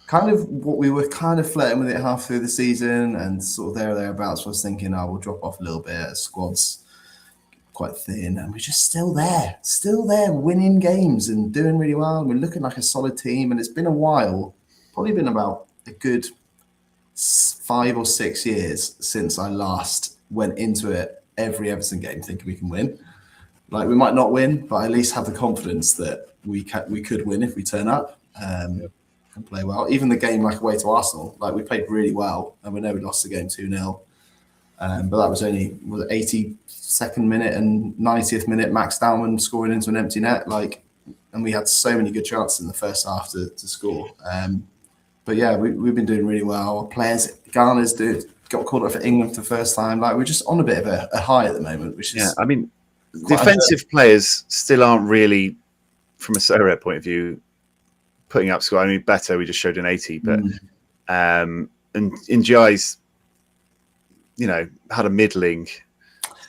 B: kind of what we were kind of flirting with it half through the season and sort of there or thereabouts. I was thinking, we'll drop off a little bit. Squad's quite thin, and we're just still there, winning games and doing really well. We're looking like a solid team, and it's been a while, probably been about a good 5 or 6 years since I last went into it every Everton game thinking we can win. Like, we might not win, but I at least have the confidence that we could win if we turn up and play well. Even the game like away to Arsenal, like, we played really well, and we know we lost the game 2-0. But that was only 82nd minute and 90th minute, Max Dowman scoring into an empty net. Like, and we had so many good chances in the first half to score. But yeah, we've been doing really well. Our players, Ghana's got called up for England for the first time. Like, we're just on a bit of a high at the moment, which is
A: I mean, defensive players still aren't really, from a Sorare point of view, putting up score. I mean, better. We just showed an 80, but and Ndiaye's, had a middling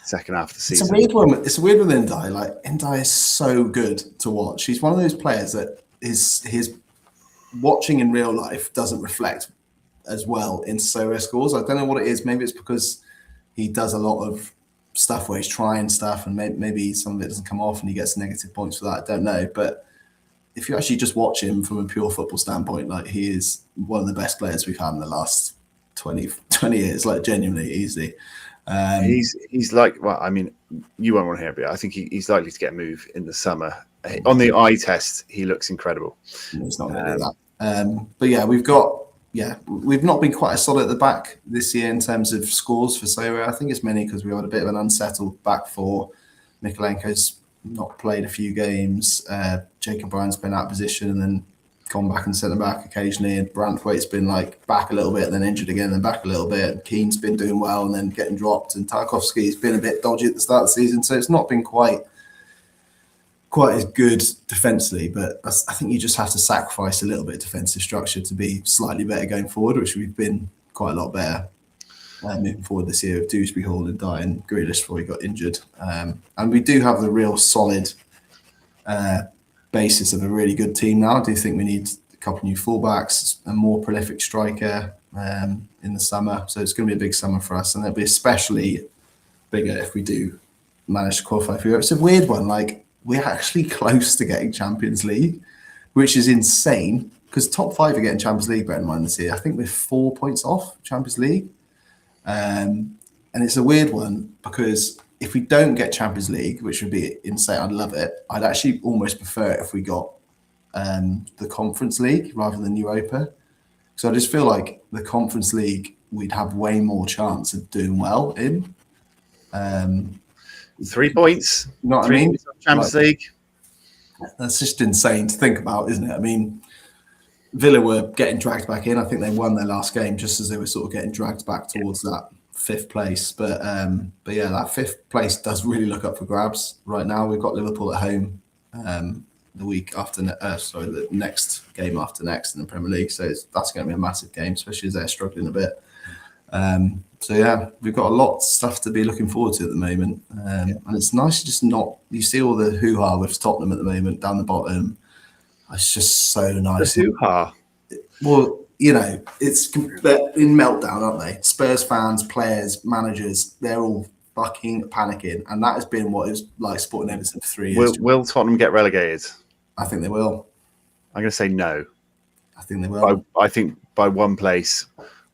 A: second half of the season.
B: It's a weird one. It's weird with Ndiaye. Like, Ndiaye is so good to watch. He's one of those players that his watching in real life doesn't reflect as well in Sorare scores. I don't know what it is. Maybe it's because he does a lot of stuff where he's trying stuff, and maybe some of it doesn't come off and he gets negative points for that. I don't know. But if you actually just watch him from a pure football standpoint, like, he is one of the best players we've had in the last 20 years, like, genuinely easy.
A: He's like, well, I mean, you won't want to hear it, but I think he's likely to get a move in the summer. On the eye test, he looks incredible.
B: He's not going to do that. But yeah, we've not been quite as solid at the back this year in terms of scores for Sorare. I think it's mainly because we had a bit of an unsettled back four. Mikolenko's not played a few games. Jacob Bryan's been out of position and then gone back and centre back occasionally. And Brantwaite's been like back a little bit and then injured again and then back a little bit. And Keane's been doing well and then getting dropped. And Tarkovsky's been a bit dodgy at the start of the season. So it's not been quite as good defensively, but I think you just have to sacrifice a little bit of defensive structure to be slightly better going forward, which we've been quite a lot better moving forward this year with Dewsbury, Hall and Dye and Grealish before he got injured. And we do have the real solid basis of a really good team now. I do think we need a couple of new fullbacks, a more prolific striker in the summer. So it's going to be a big summer for us, and it'll be especially bigger if we do manage to qualify for Europe. It's a weird one. Like, we're actually close to getting Champions League, which is insane because top 5 are getting Champions League, bear in mind, this year. I think we're 4 points off Champions League. And it's a weird one because if we don't get Champions League, which would be insane, I'd love it. I'd actually almost prefer it if we got the Conference League rather than Europa. So I just feel like the Conference League, we'd have way more chance of doing well in.
A: 3 points.
B: You know what I
A: 3
B: mean?
A: points of Champions League.
B: That's just insane to think about, isn't it? I mean, Villa were getting dragged back in. I think they won their last game just as they were sort of getting dragged back towards that 5th place. But yeah, that 5th place does really look up for grabs right now. We've got Liverpool at home. the week after, the next game after next in the Premier League. So that's going to be a massive game, especially as they're struggling a bit. So yeah, we've got a lot of stuff to be looking forward to at the moment, and it's nice to just not. You see all the hoo-ha with Tottenham at the moment down the bottom. It's just so nice.
A: The hoo-ha.
B: Well, you know, they're in meltdown, aren't they? Spurs fans, players, managers, they're all fucking panicking, and that has been what it was like supporting Everton for 3 years.
A: Will Tottenham get relegated?
B: I think they will.
A: I'm going to say no.
B: I think they will.
A: I think by one place.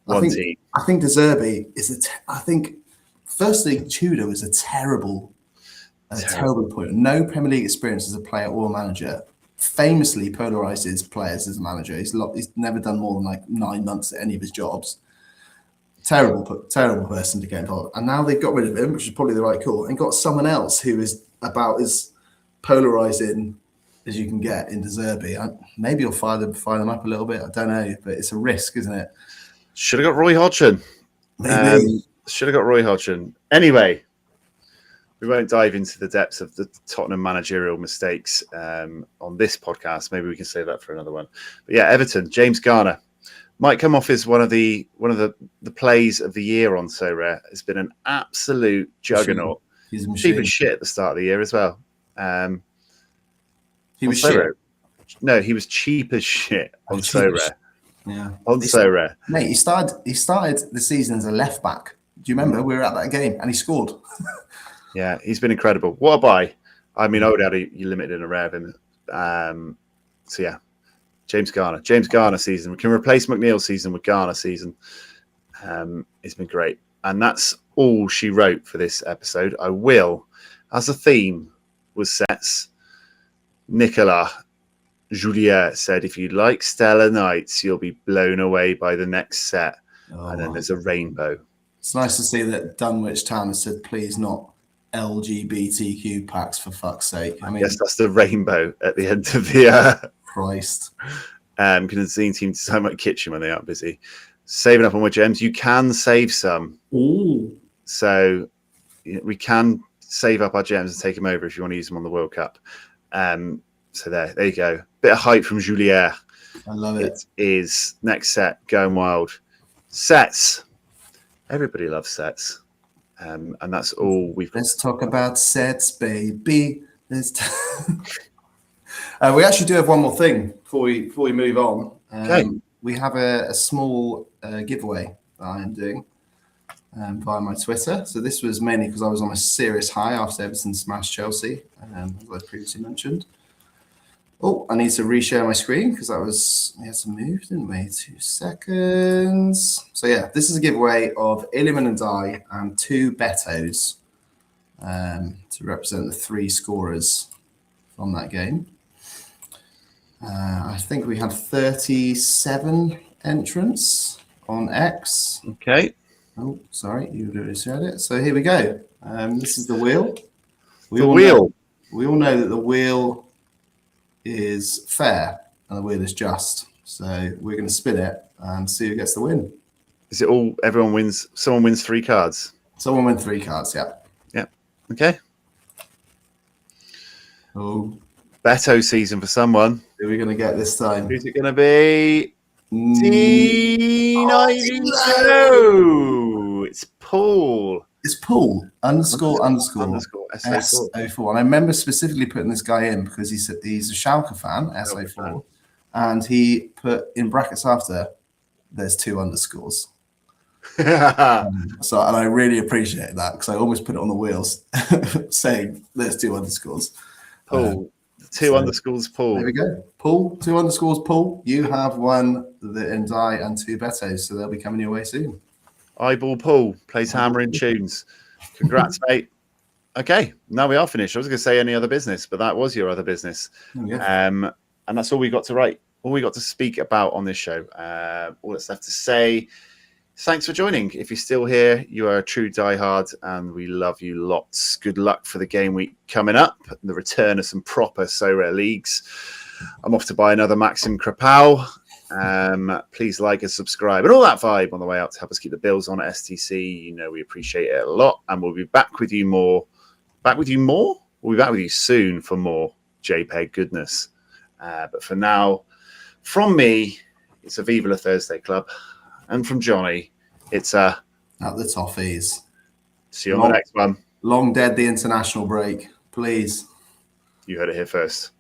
A: I
B: think De Zerbi is I think firstly Tudor was a terrible point. No Premier League experience as a player or manager. Famously polarizes players as a manager. He's never done more than like 9 months at any of his jobs. Terrible person to get involved. And now they've got rid of him, which is probably the right call, and got someone else who is about as polarizing as you can get in De Zerbi. Maybe you'll fire them up a little bit. I don't know, but it's a risk, isn't it?
A: Should have got Roy Hodgson. Should have got Roy Hodgson. Anyway, we won't dive into the depths of the Tottenham managerial mistakes on this podcast. Maybe we can save that for another one. But yeah, Everton, James Garner might come off as one of the plays of the year on Sorare. It's been an absolute juggernaut.
B: He's a
A: cheap
B: machine.
A: as shit at the start of the year as well.
B: He was shit.
A: No, he was cheap as shit on Sorare.
B: Yeah,
A: on Sorare.
B: Mate, he started the season as a left back. Do you remember? We were at that game and he scored.
A: Yeah, he's been incredible. What a buy! I mean, I would have you limited in a rare of him. So yeah, James Garner season. We can replace McNeil's season with Garner season. It's been great, and that's all she wrote for this episode. I will, as a theme was sets. Nicolas Juliet said, if you like Stellar Nights, you'll be blown away by the next set. And then there's a rainbow.
B: It's nice to see that Dunwich Town has said, please not LGBTQ packs, for fuck's sake. I mean,
A: yes, that's the rainbow at the end of the...
B: Christ.
A: Because the scene team to so much kitchen when they aren't busy. Saving up on my gems. You can save some.
B: Ooh.
A: So we can save up our gems and take them over if you want to use them on the World Cup. So there you go. Bit of hype from Juliet.
B: I love it.
A: It is next set, going wild. Sets. Everybody loves sets. And that's all we've got.
B: Let's talk about sets, baby. We actually do have one more thing before we move on.
A: Okay.
B: We have a small giveaway that I am doing via my Twitter. So this was mainly because I was on a serious high after Everton smashed Chelsea, as I previously mentioned. Oh, I need to reshare my screen because we had to move, didn't we? 2 seconds. So yeah, this is a giveaway of Iliman and Die and 2 Betos to represent the 3 scorers from that game. I think we had 37 entrants on X.
A: Okay.
B: Oh, sorry, you already said it. So here we go. This is the wheel. We all know that the wheel is fair and the wheel is just. So we're going to spin it and see who gets the win.
A: Is it all? Everyone wins. Someone wins 3 cards.
B: Someone wins 3 cards. Yeah.
A: Yeah. Okay.
B: Oh,
A: Beto season for someone.
B: who are we going to get this time?
A: Who's it going to be? No, it's Paul.
B: It's Paul __
A: SO4.
B: SO4. And I remember specifically putting this guy in because he's a Schalke fan, SO4, and he put in brackets after there's 2 underscores. So, and I really appreciate that because I almost put it on the wheels saying there's 2 underscores.
A: Paul. 2 underscores, Paul.
B: There we go. Paul, 2 underscores, Paul. You have won the Ndai and 2 Betos, so they'll be coming your way soon.
A: Eyeball Paul plays hammering tunes. Congrats, mate. Okay, now we are finished. I was going to say any other business, but that was your other business. And that's all we got to write. All we got to speak about on this show. All that's left to say. Thanks for joining. If you're still here, you are a true diehard, and we love you lots. Good luck for the game week coming up, the return of some proper Sorare leagues. I'm off to buy another Maxim Krapau. Please like and subscribe and all that vibe on the way out to help us keep the bills on at STC. You know we appreciate it a lot, and we'll be back with you more. We'll be back with you soon for more. JPEG goodness. But for now, from me, it's a Viva La Thursday Club. And from Johnny, it's a...
B: At the toffees.
A: See you on the next one.
B: Long dead the international break. Please.
A: You heard it here first.